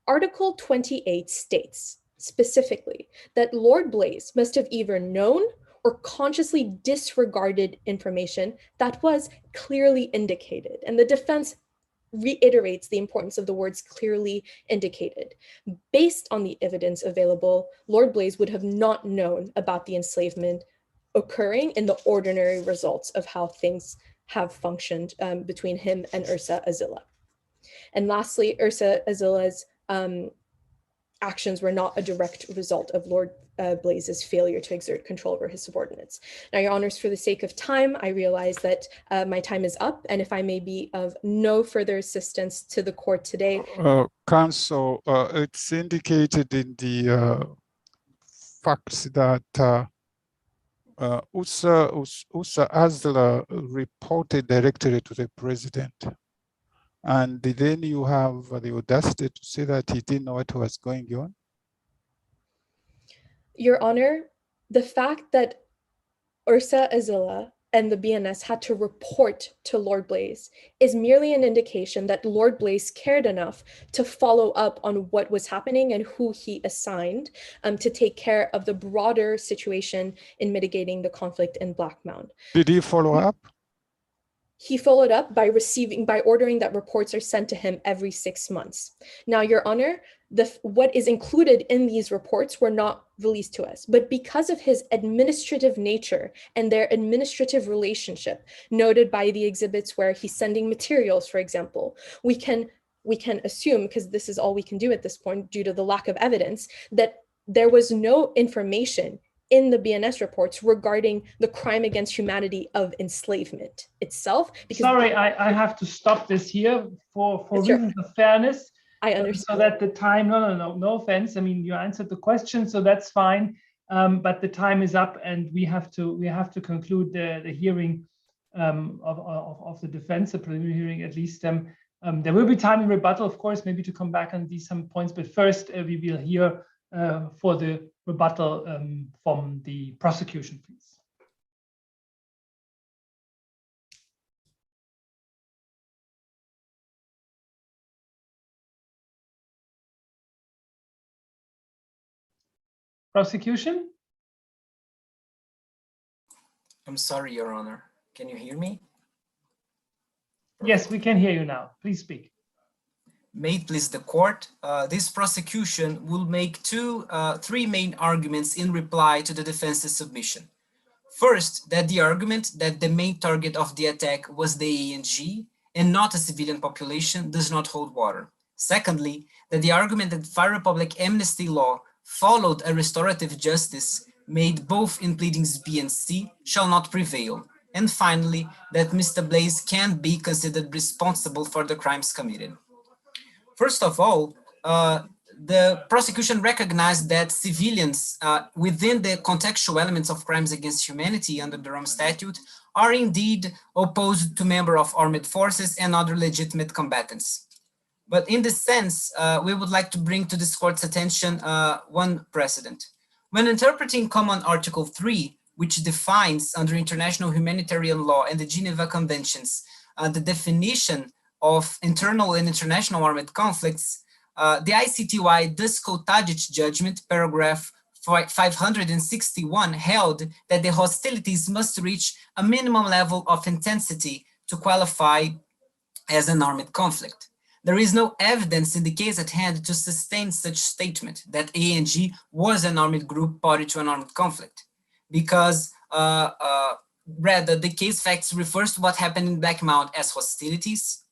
Article 28 states specifically that Lord Blaze must have either known or consciously disregarded information that was clearly indicated. And the defense reiterates the importance of the words clearly indicated. Based on the evidence available, Lord Blaze would have not known about the enslavement occurring in the ordinary results of how things have functioned between him and Ursa Azila. And lastly, Ursa Azila's actions were not a direct result of Lord Blaze's failure to exert control over his subordinates. Now, Your Honors, for the sake of time, I realize that my time is up, and if I may be of no further assistance to the court today.
Counsel, it's indicated in the facts that Ursa Azila reported directly to the president. And then you have the audacity to say that he didn't know what was going on?
Your Honor, the fact that Ursa Azila and the BNS had to report to Lord Blaze is merely an indication that Lord Blaze cared enough to follow up on what was happening and who he assigned to take care of the broader situation in mitigating the conflict in Black Mound.
Did he follow up?
He followed up by ordering that reports are sent to him every 6 months. Now, Your Honor, what is included in these reports were not released to us, but because of his administrative nature and their administrative relationship noted by the exhibits where he's sending materials, for example, we can assume, because this is all we can do at this point due to the lack of evidence, that there was no information in the BNS reports regarding the crime against humanity of enslavement itself.
Sorry, I have to stop this here for reasons of fairness.
I understand.
So that the time, no offense. I mean, you answered the question, so that's fine. But the time is up, and we have to conclude the hearing of the defense, the preliminary hearing at least. There will be time in rebuttal, of course, maybe to come back on some points. But first, we will hear for the rebuttal from the prosecution, please. Prosecution?
I'm sorry, Your Honor. Can you hear me?
Yes, we can hear you now. Please speak.
May it please the court, this prosecution will make three main arguments in reply to the defense's submission. First, that the argument that the main target of the attack was the ANG and not a civilian population does not hold water. Secondly, that the argument that Fire Republic amnesty law followed a restorative justice made both in pleadings B and C shall not prevail. And finally, that Mr. Blaze can be considered responsible for the crimes committed. First of all, the prosecution recognized that civilians within the contextual elements of crimes against humanity under the Rome Statute are indeed opposed to members of armed forces and other legitimate combatants. But in this sense, we would like to bring to this court's attention one precedent. When interpreting Common Article 3, which defines under international humanitarian law and the Geneva Conventions the definition of internal and international armed conflicts, the ICTY Dusko Tadic judgment, paragraph 561, held that the hostilities must reach a minimum level of intensity to qualify as an armed conflict. There is no evidence in the case at hand to sustain such statement that ANG was an armed group party to an armed conflict, because rather the case facts refers to what happened in Black Mound as hostilities.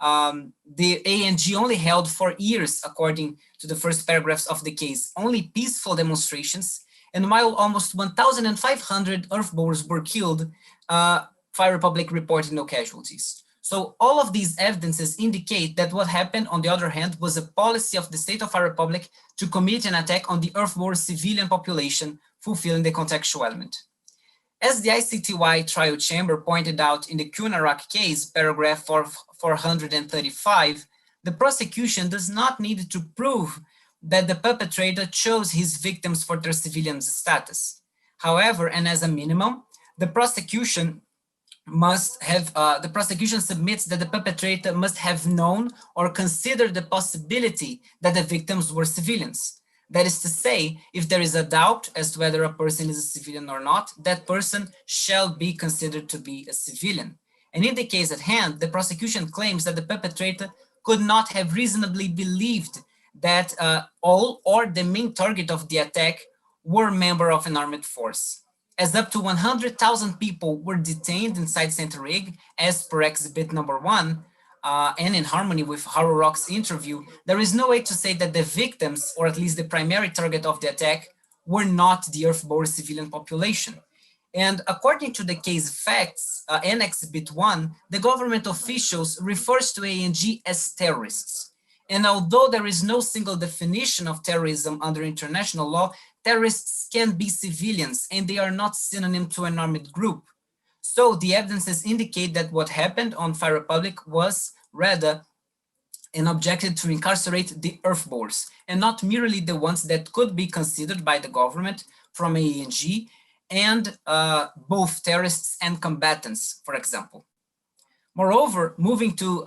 The ANG only held for years, according to the first paragraphs of the case, only peaceful demonstrations, and while almost 1,500 earthborers were killed, Fire Republic reported no casualties. So all of these evidences indicate that what happened, on the other hand, was a policy of the State of Fire Republic to commit an attack on the earthborn civilian population, fulfilling the contextual element. As the ICTY trial chamber pointed out in the Kunarak case, paragraph 435, the prosecution does not need to prove that the perpetrator chose his victims for their civilian status. However, and as a minimum, the prosecution submits that the perpetrator must have known or considered the possibility that the victims were civilians. That is to say, if there is a doubt as to whether a person is a civilian or not, that person shall be considered to be a civilian. And in the case at hand, the prosecution claims that the perpetrator could not have reasonably believed that all or the main target of the attack were members of an armed force. As up to 100,000 people were detained inside Nsereko, as per exhibit number 1, and in harmony with Haru Rock's interview, there is no way to say that the victims, or at least the primary target of the attack, were not the earthborn civilian population. And according to the case facts and exhibit 1, the government officials refers to ANG as terrorists. And although there is no single definition of terrorism under international law, terrorists can be civilians and they are not synonym to an armed group. So the evidences indicate that what happened on Fire Republic was rather an objective to incarcerate the earthborns and not merely the ones that could be considered by the government from ANG and both terrorists and combatants, for example. Moreover, moving to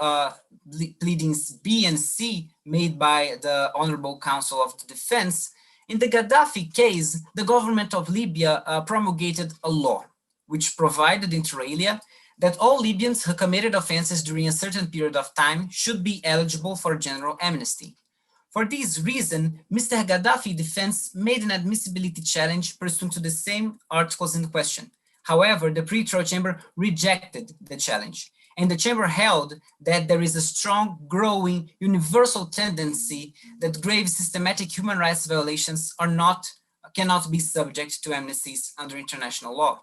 pleadings B and C made by the Honorable Counsel of the Defense, in the Gaddafi case, the government of Libya promulgated a law which provided, inter alia, that all Libyans who committed offenses during a certain period of time should be eligible for general amnesty. For this reason, Mr. Gaddafi defense made an admissibility challenge pursuant to the same articles in question. However, the pretrial chamber rejected the challenge, and the chamber held that there is a strong, growing, universal tendency that grave systematic human rights violations cannot be subject to amnesties under international law.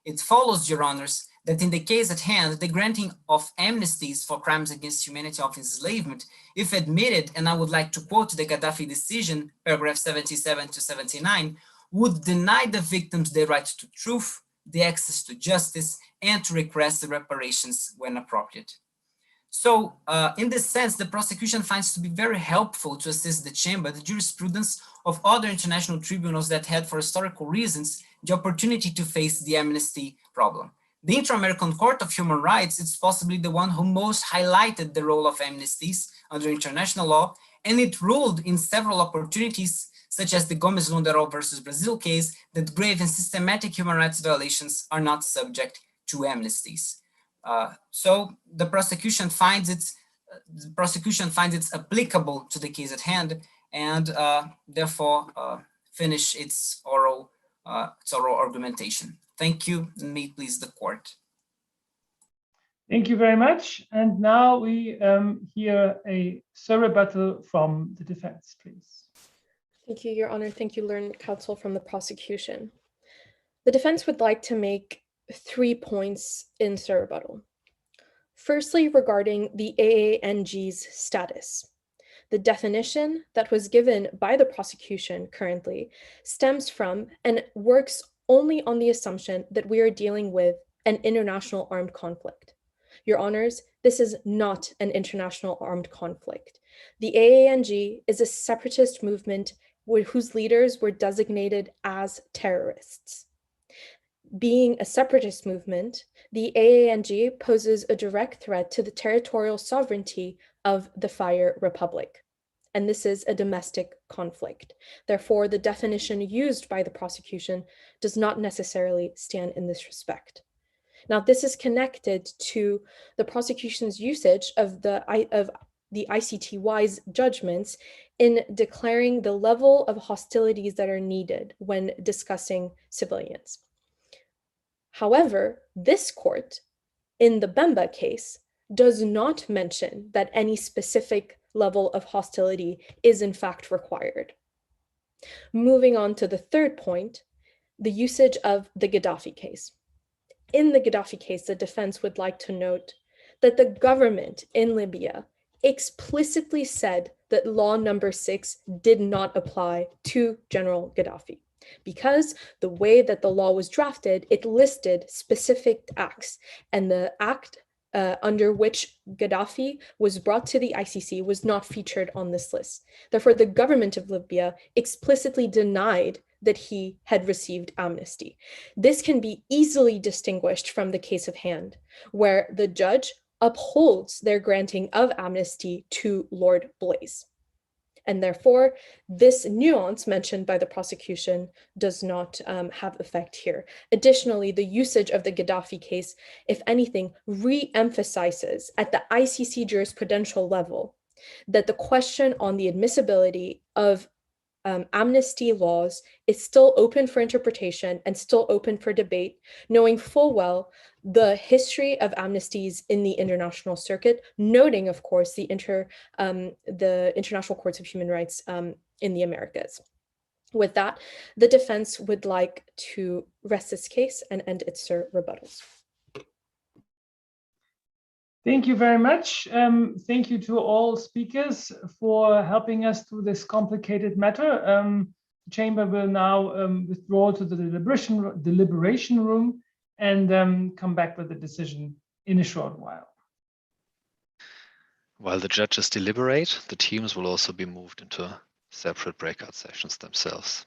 It follows, Your Honors, that in the case at hand, the granting of amnesties for crimes against humanity of enslavement, if admitted, and I would like to quote the Gaddafi decision, paragraph 77 to 79, would deny the victims their right to truth, the access to justice, and to request the reparations when appropriate. So in this sense, the prosecution finds to be very helpful to assist the chamber the jurisprudence of other international tribunals that had, for historical reasons, the opportunity to face the amnesty problem. The Inter-American Court of Human Rights is possibly the one who most highlighted the role of amnesties under international law, and it ruled in several opportunities, such as the Gomes Londerol versus Brazil case, that grave and systematic human rights violations are not subject to amnesties. So the prosecution finds it's applicable to the case at hand, and therefore finish its oral argumentation. Thank you, and may it please the court.
Thank you very much. And now we hear a rebuttal from the defense, please.
Thank you, Your Honor. Thank you, learned counsel from the prosecution. The defense would like to make 3 points in rebuttal. Firstly, regarding the AANG's status. The definition that was given by the prosecution currently stems from and works only on the assumption that we are dealing with an international armed conflict. Your Honors, this is not an international armed conflict. The AANG is a separatist movement whose leaders were designated as terrorists. Being a separatist movement, the AANG poses a direct threat to the territorial sovereignty of the Fire Republic. And this is a domestic conflict. Therefore, the definition used by the prosecution does not necessarily stand in this respect. Now, this is connected to the prosecution's usage of the ICTY's judgments in declaring the level of hostilities that are needed when discussing civilians. However, this court, in the Bemba case, does not mention that any specific level of hostility is in fact required. Moving on to the third point, the usage of the Gaddafi case. In the Gaddafi case, the defense would like to note that the government in Libya explicitly said that law number 6 did not apply to General Gaddafi, because the way that the law was drafted, it listed specific acts, and the act under which Gaddafi was brought to the ICC was not featured on this list. Therefore, the government of Libya explicitly denied that he had received amnesty. This can be easily distinguished from the case of hand, where the judge upholds their granting of amnesty to Lord Blaise. And therefore, this nuance mentioned by the prosecution does not have effect here. Additionally, the usage of the Gaddafi case, if anything, re-emphasizes at the ICC jurisprudential level that the question on the admissibility of amnesty laws is still open for interpretation and still open for debate, knowing full well the history of amnesties in the international circuit, noting, of course, the International Courts of Human Rights in the Americas. With that, the defense would like to rest this case and end its rebuttals.
Thank you very much. Thank you to all speakers for helping us through this complicated matter. The chamber will now withdraw to the deliberation room and come back with a decision in a short while.
While the judges deliberate, the teams will also be moved into separate breakout sessions themselves.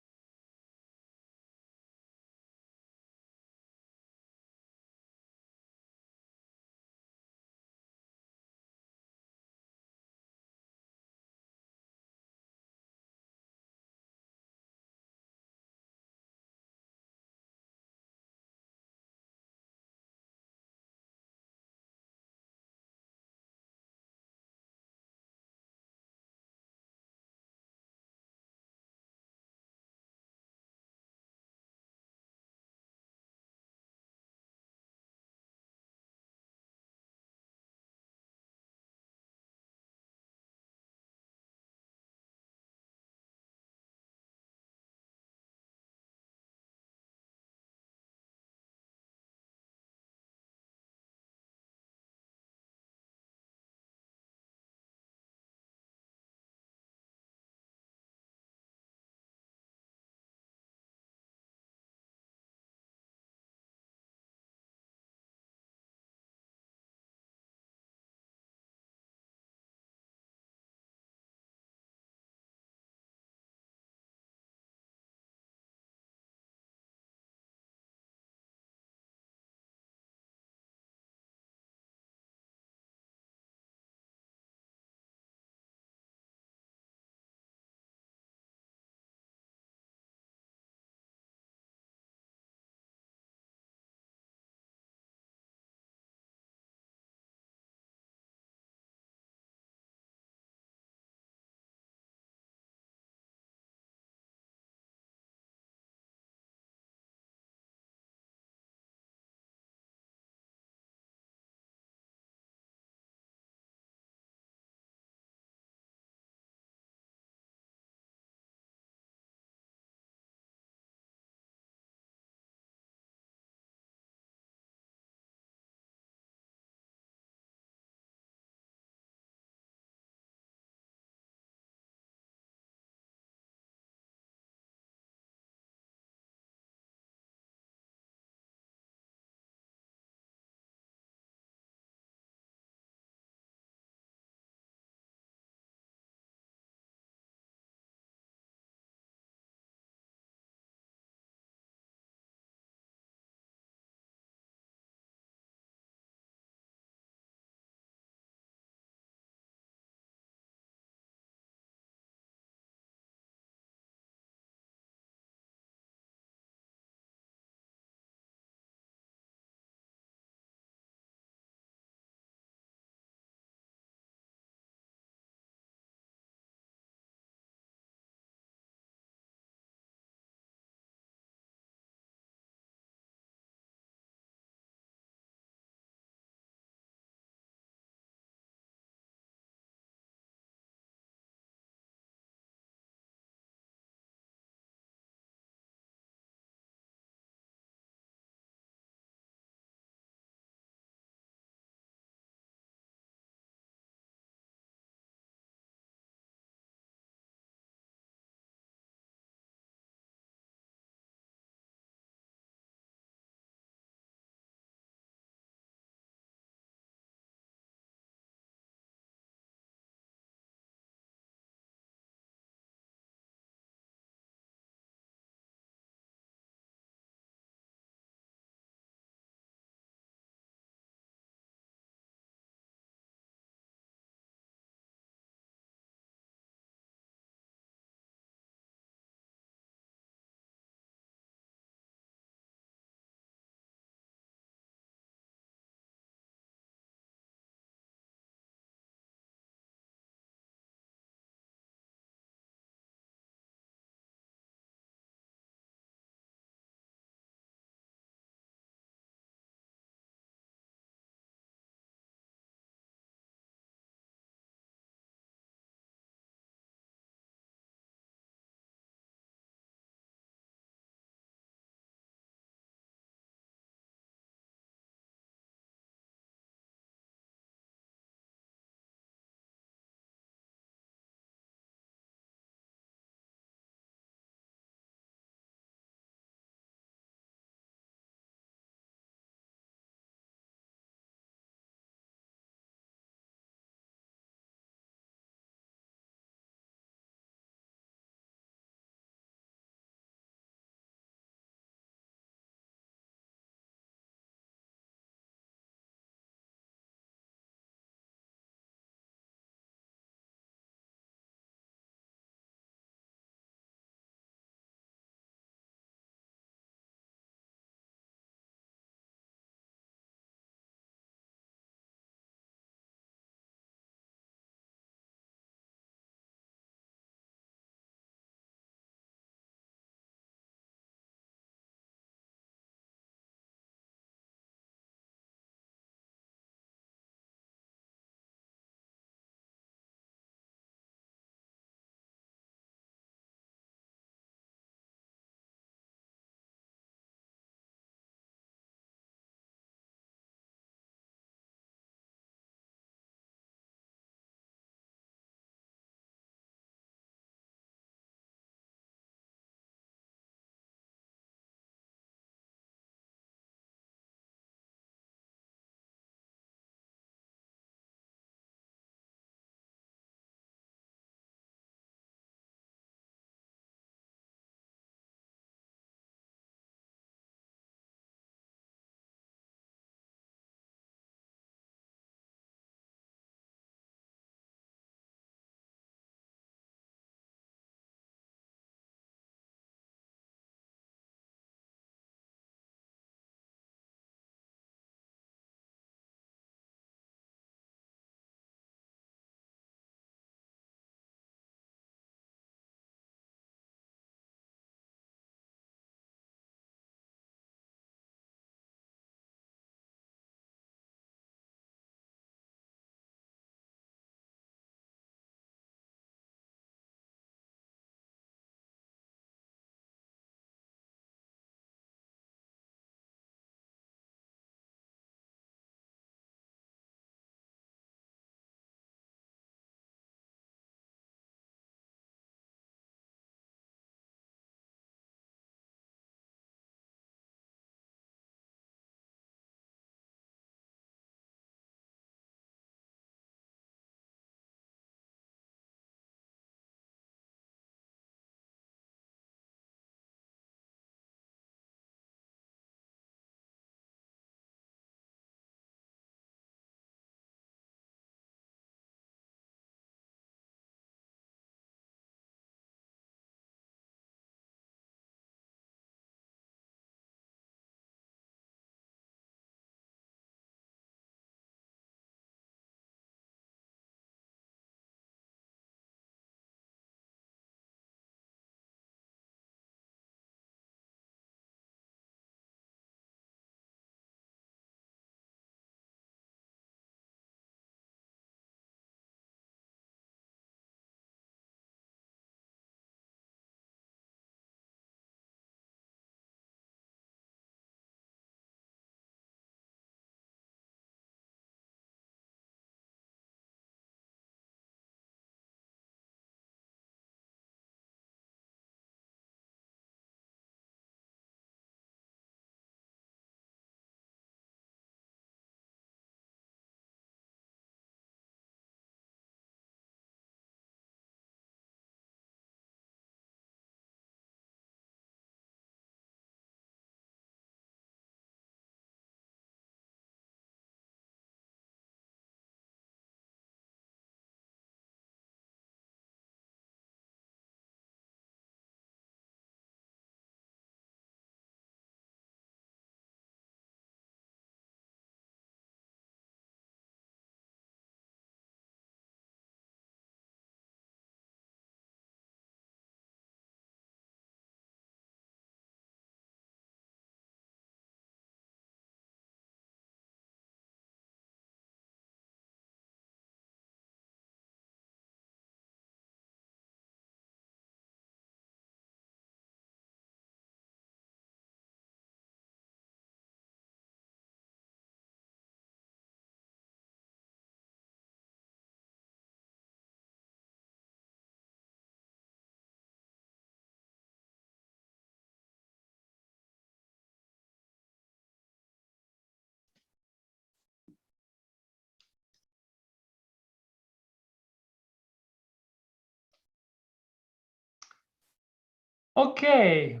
Okay,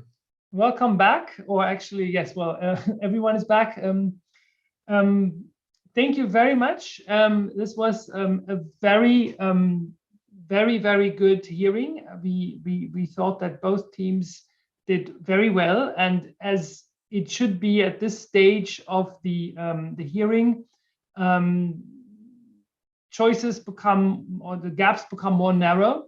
welcome back. Or actually, yes, well, everyone is back. Thank you very much. This was a very, very good hearing. We thought that both teams did very well, and as it should be at this stage of the hearing, choices become, or the gaps become more narrow.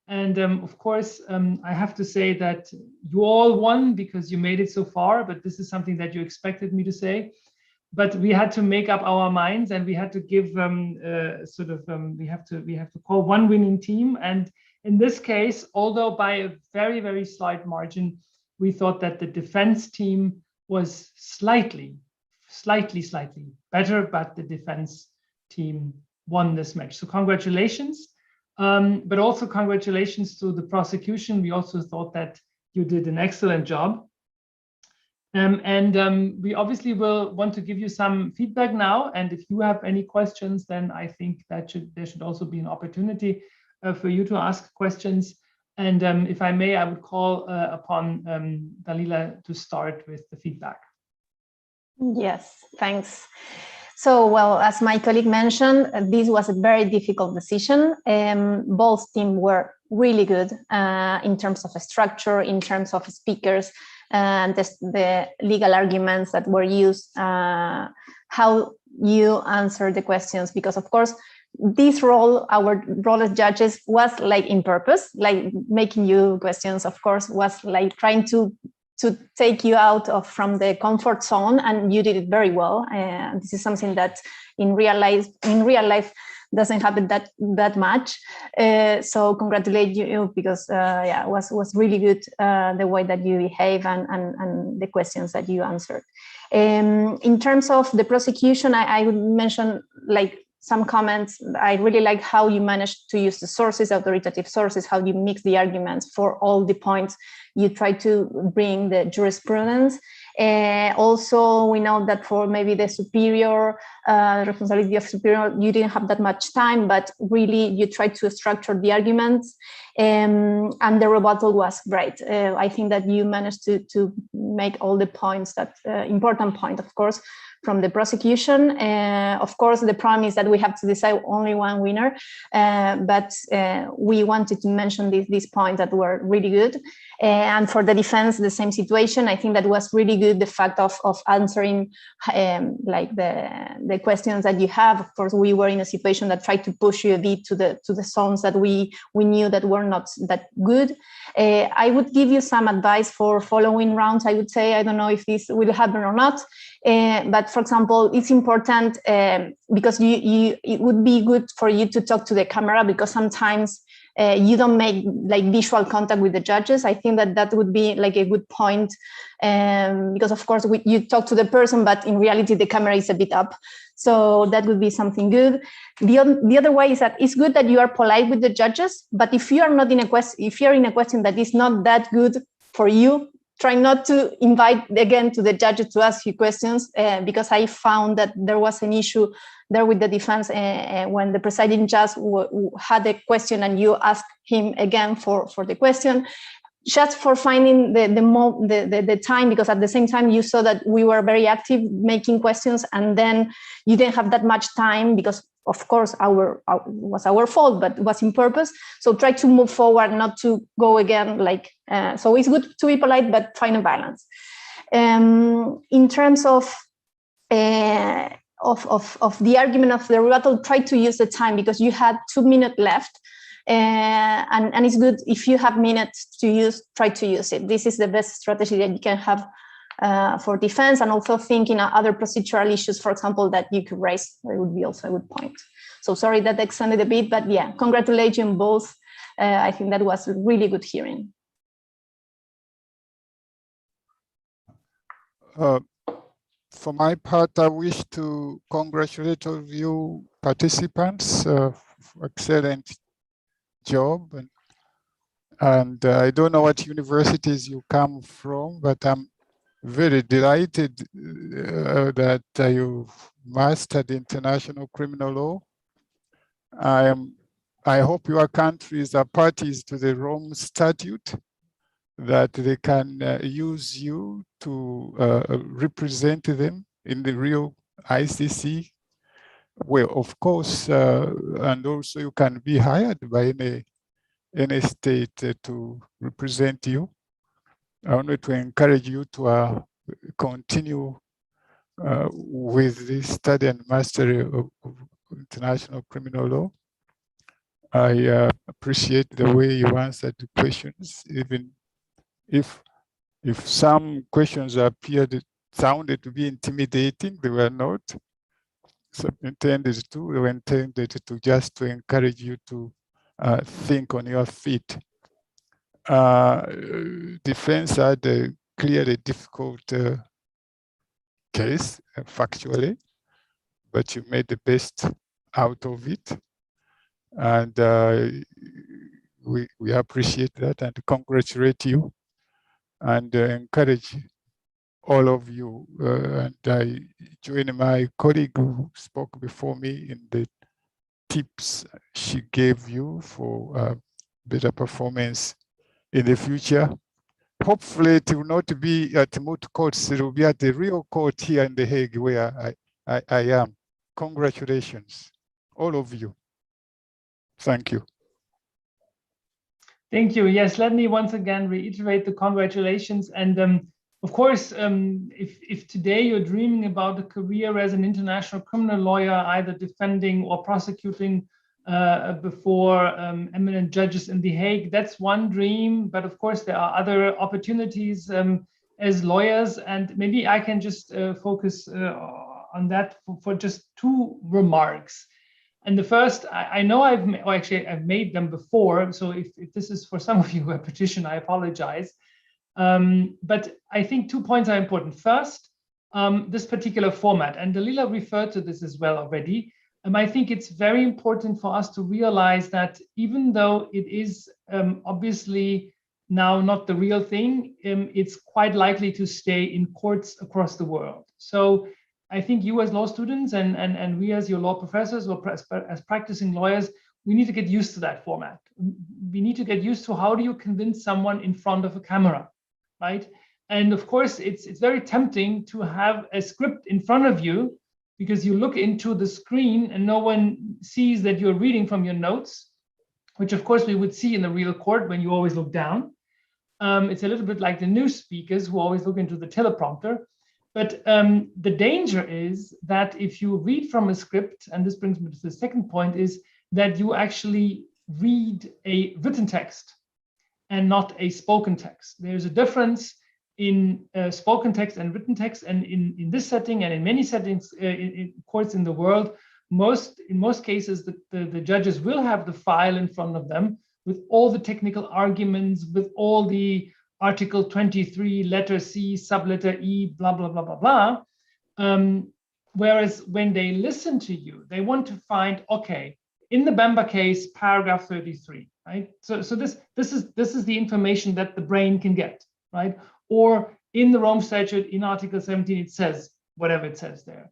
And of course, I have to say that you all won because you made it so far, but this is something that you expected me to say. But we had to make up our minds, and we had to give we have to call one winning team. And in this case, although by a very, very slight margin, we thought that the defense team was slightly better, but the defense team won this match. So congratulations, but also congratulations to the prosecution. We also thought that you did an excellent job. We obviously will want to give you some feedback now. And if you have any questions, then I think that there should also be an opportunity for you to ask questions. And if I may, I would call upon Dalila to start with the feedback.
Yes, thanks. So, well, as my colleague mentioned, this was a very difficult decision. Both teams were really good in terms of structure, in terms of speakers, and the legal arguments that were used, how you answer the questions, because of course, this role, our role as judges, was like in purpose, like making you questions, of course, was like trying to take you out from the comfort zone, and you did it very well. This is something that in real life doesn't happen that much. So congratulate you, because yeah, it was really good the way that you behave and the questions that you answered. In terms of the prosecution, I would mention like some comments. I really like how you managed to use the sources, authoritative sources, how you mix the arguments for all the points. You try to bring the jurisprudence. Also, we know that for maybe the superior, responsibility of superior, you didn't have that much time, but really you tried to structure the arguments, and the rebuttal was great. I think that you managed to make all the points, that important point, of course, from the prosecution. Of course, the problem is that we have to decide only one winner, but we wanted to mention these points that were really good. And for the defense, the same situation. I think that was really good, the fact of answering like the questions that you have. Of course, we were in a situation that tried to push you a bit to the zones that we knew that were not that good. I would give you some advice for following rounds. I would say, I don't know if this will happen or not, but for example, it's important because it would be good for you to talk to the camera, because sometimes you don't make like visual contact with the judges. I think that would be like a good point, because of course you talk to the person, but in reality the camera is a bit up. So that would be something good. The other way is that it's good that you are polite with the judges, but if you are not in a question, if you're in a question that is not that good for you, try not to invite again to the judges to ask you questions, because I found that there was an issue there with the defense when the presiding judge had a question and you asked him again for the question, just for finding the time, because at the same time you saw that we were very active making questions, and then you didn't have that much time, because of course was our fault, but it was in purpose. So try to move forward, not to go again like, so it's good to be polite, but find a balance. In terms of the argument of the rebuttal, try to use the time, because you had 2 minutes left. And it's good if you have minutes to use, try to use it. This is the best strategy that you can have for defense, and also thinking of other procedural issues, for example, that you could raise. That would be also a good point. So sorry that extended a bit, but yeah, congratulations both. I think that was a really good hearing.
For my part, I wish to congratulate all of you participants for excellent job. And I don't know what universities you come from, but I'm very delighted that you mastered international criminal law. I hope your countries are parties to the Rome Statute, that they can use you to represent them in the real ICC. Well, of course, and also you can be hired by any state to represent you. I wanted to encourage you to continue with this study and mastery of international criminal law. I appreciate the way you answered the questions, even if some questions sounded to be intimidating, they were not. So intended to, they were intended to just to encourage you to think on your feet. Defense had a clearly difficult case, factually, but you made the best out of it. And we appreciate that and congratulate you and encourage all of you. And I join my colleague who spoke before me in the tips she gave you for better performance in the future. Hopefully it will not be at moot courts, it will be at the real court here in The Hague where I am. Congratulations, all of you. Thank you.
Thank you. Yes, let me once again reiterate the congratulations. And of course, if today you're dreaming about a career as an international criminal lawyer, either defending or prosecuting before eminent judges in The Hague, that's one dream. But of course, there are other opportunities as lawyers. And maybe I can just focus on that for just two remarks. And the first, I know I've made them before. So if this is for some of you a repetition, I apologize. But I think 2 points are important. First, this particular format, and Dalila referred to this as well already. I think it's very important for us to realize that even though it is obviously now not the real thing, it's quite likely to stay in courts across the world. So I think you as law students and we as your law professors or as practicing lawyers, we need to get used to that format. We need to get used to how do you convince someone in front of a camera, right? And of course, it's very tempting to have a script in front of you because you look into the screen and no one sees that you're reading from your notes, which of course we would see in the real court when you always look down. It's a little bit like the news speakers who always look into the teleprompter. But the danger is that if you read from a script, and this brings me to the second point, is that you actually read a written text and not a spoken text. There's a difference in spoken text and written text, and in this setting and in many settings in courts in the world, in most cases, the judges will have the file in front of them with all the technical arguments, with all the Article 23, letter C, subletter E, blah, blah, blah, blah, blah. Whereas when they listen to you, they want to find, okay, in the Bamba case, paragraph 33, right? So this is the information that the brain can get, right? Or in the Rome Statute, in Article 17, it says whatever it says there.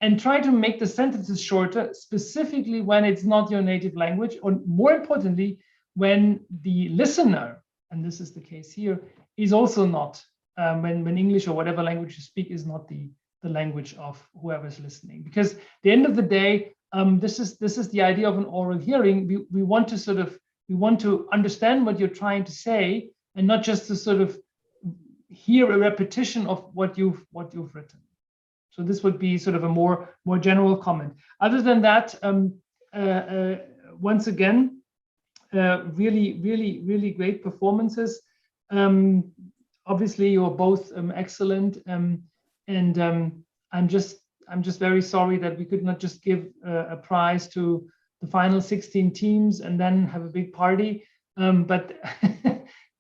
And try to make the sentences shorter, specifically when it's not your native language, or more importantly, when the listener, and this is the case here, is also not, when English or whatever language you speak is not the language of whoever's listening. Because at the end of the day, this is the idea of an oral hearing. We want to understand what you're trying to say, and not just to sort of hear a repetition of what you've written. So this would be sort of a more general comment. Other than that, once again, really great performances. Obviously, you're both excellent, and I'm just very sorry that we could not just give a prize to the final 16 teams and then have a big party. But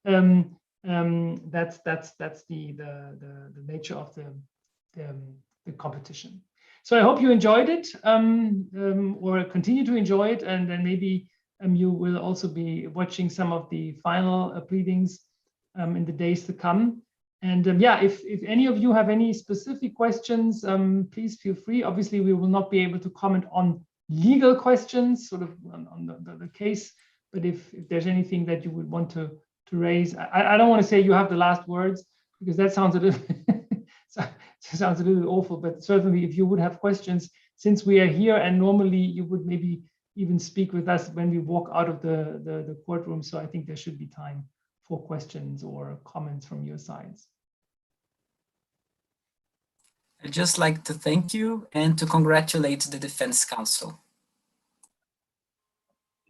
that's the nature of the competition. So I hope you enjoyed it, or continue to enjoy it, and then maybe you will also be watching some of the final pleadings in the days to come. And yeah, if any of you have any specific questions, please feel free. Obviously, we will not be able to comment on legal questions, sort of on the case, but if there's anything that you would want to raise. I don't want to say you have the last words, because that sounds a little sounds a little awful, but certainly if you would have questions, since we are here, and normally you would maybe even speak with us when we walk out of the courtroom. So I think there should be time for questions or comments from your sides.
I'd just like to thank you and to congratulate the Defense Counsel.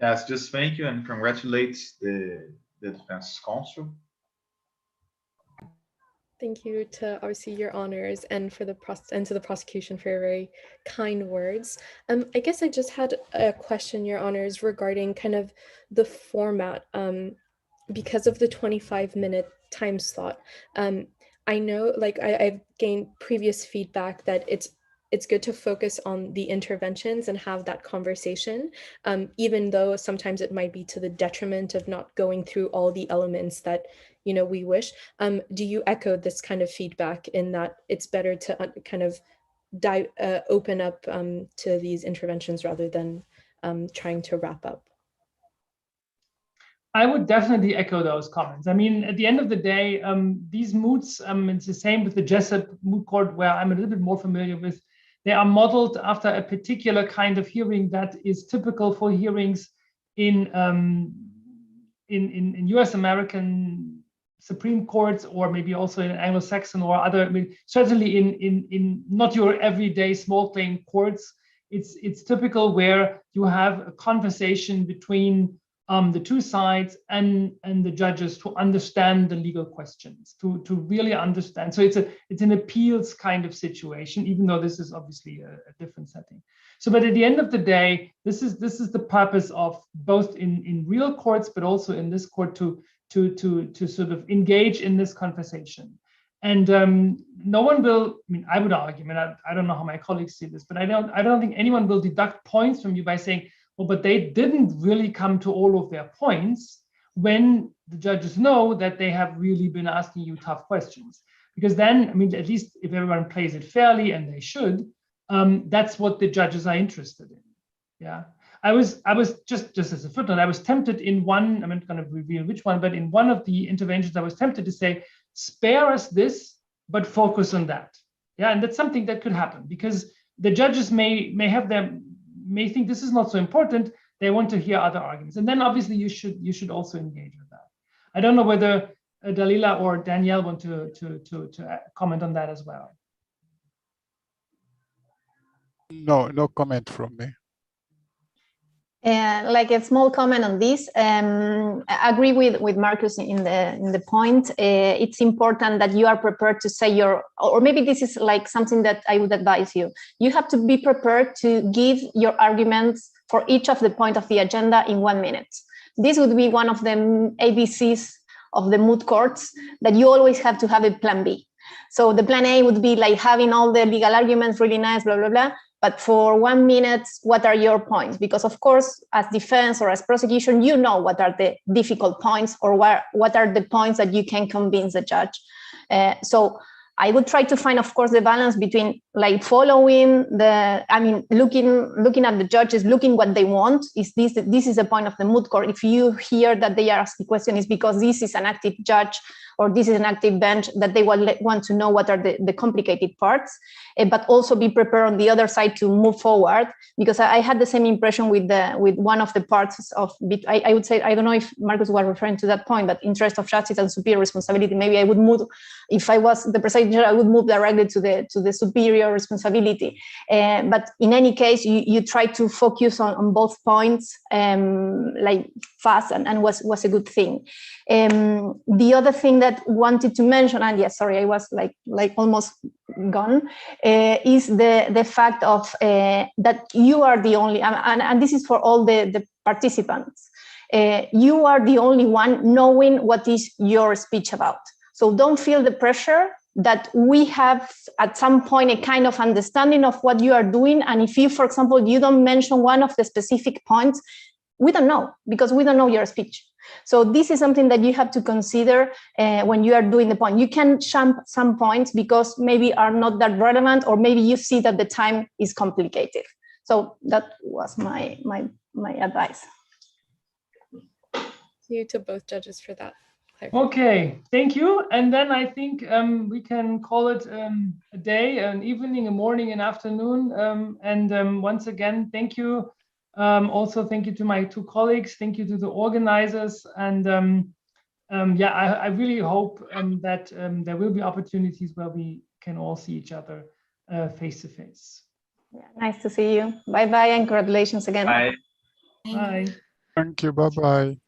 Yes, just thank you and congratulate the Defense Counsel.
Thank you to obviously your honors and to the prosecution for your very kind words. I guess I just had a question, your honors, regarding kind of the format. Because of the 25-minute time slot, I know, like I've gained previous feedback that it's good to focus on the interventions and have that conversation, even though sometimes it might be to the detriment of not going through all the elements that we wish. Do you echo this kind of feedback in that it's better to kind of open up to these interventions rather than trying to wrap up?
I would definitely echo those comments. I mean, at the end of the day, these moots, it's the same with the Jessup moot court, where I'm a little bit more familiar with. They are modeled after a particular kind of hearing that is typical for hearings in US American Supreme Courts, or maybe also in Anglo-Saxon or other, I mean, certainly in not your everyday small claim courts. It's typical where you have a conversation between the two sides and the judges to understand the legal questions, to really understand. So it's an appeals kind of situation, even though this is obviously a different setting. So, but at the end of the day, this is the purpose of both in real courts, but also in this court to sort of engage in this conversation. And no one will, I mean, I would argue, and I don't know how my colleagues see this, but I don't think anyone will deduct points from you by saying, well, but they didn't really come to all of their points, when the judges know that they have really been asking you tough questions. Because then, I mean, at least if everyone plays it fairly, and they should, that's what the judges are interested in. Yeah, I was just as a footnote, I was tempted in one, I'm not going to reveal which one, but in one of the interventions, I was tempted to say, spare us this, but focus on that. Yeah, and that's something that could happen, because the judges may think this is not so important. They want to hear other arguments, and then obviously you should also engage with that. I don't know whether Dalila or Danielle want to comment on that as well.
No comment from me.
Like a small comment on this, I agree with Markus in the point. It's important that you are prepared to say or maybe this is like something that I would advise you. You have to be prepared to give your arguments for each of the points of the agenda in 1 minute. This would be one of the ABCs of the moot courts, that you always have to have a plan B. So the plan A would be like having all the legal arguments really nice, blah, blah, blah. But for 1 minute, what are your points? Because of course, as defense or as prosecution, you know what are the difficult points, or what are the points that you can convince the judge. So I would try to find, of course, the balance between like following looking at the judges, looking what they want. This is the point of the moot court. If you hear that they are asking questions, it's because this is an active judge, or this is an active bench, that they want to know what are the complicated parts, but also be prepared on the other side to move forward. Because I had the same impression with one of the parts of, I would say, I don't know if Markus was referring to that point, but interest of justice and superior responsibility. Maybe I would move, if I was the presiding judge, I would move directly to the superior responsibility. But in any case, you try to focus on both points like fast, and was a good thing. The other thing that wanted to mention, and yes, sorry, I was like almost gone, is the fact of that you are the only, and this is for all the participants, you are the only one knowing what is your speech about. So don't feel the pressure that we have at some point a kind of understanding of what you are doing. And if you, for example, you don't mention one of the specific points, we don't know, because we don't know your speech. So this is something that you have to consider when you are doing the point. You can jump some points because maybe are not that relevant, or maybe you see that the time is complicated. So that was my advice.
Thank you to both judges for that.
Okay, thank you. And then I think we can call it a day, an evening, a morning, an afternoon. Once again, thank you. Also, thank you to my two colleagues. Thank you to the organizers. And yeah, I really hope that there will be opportunities where we can all see each other face to face.
Yeah, nice to see you. Bye-bye and congratulations again.
Bye.
Bye.
Thank you. Bye-bye.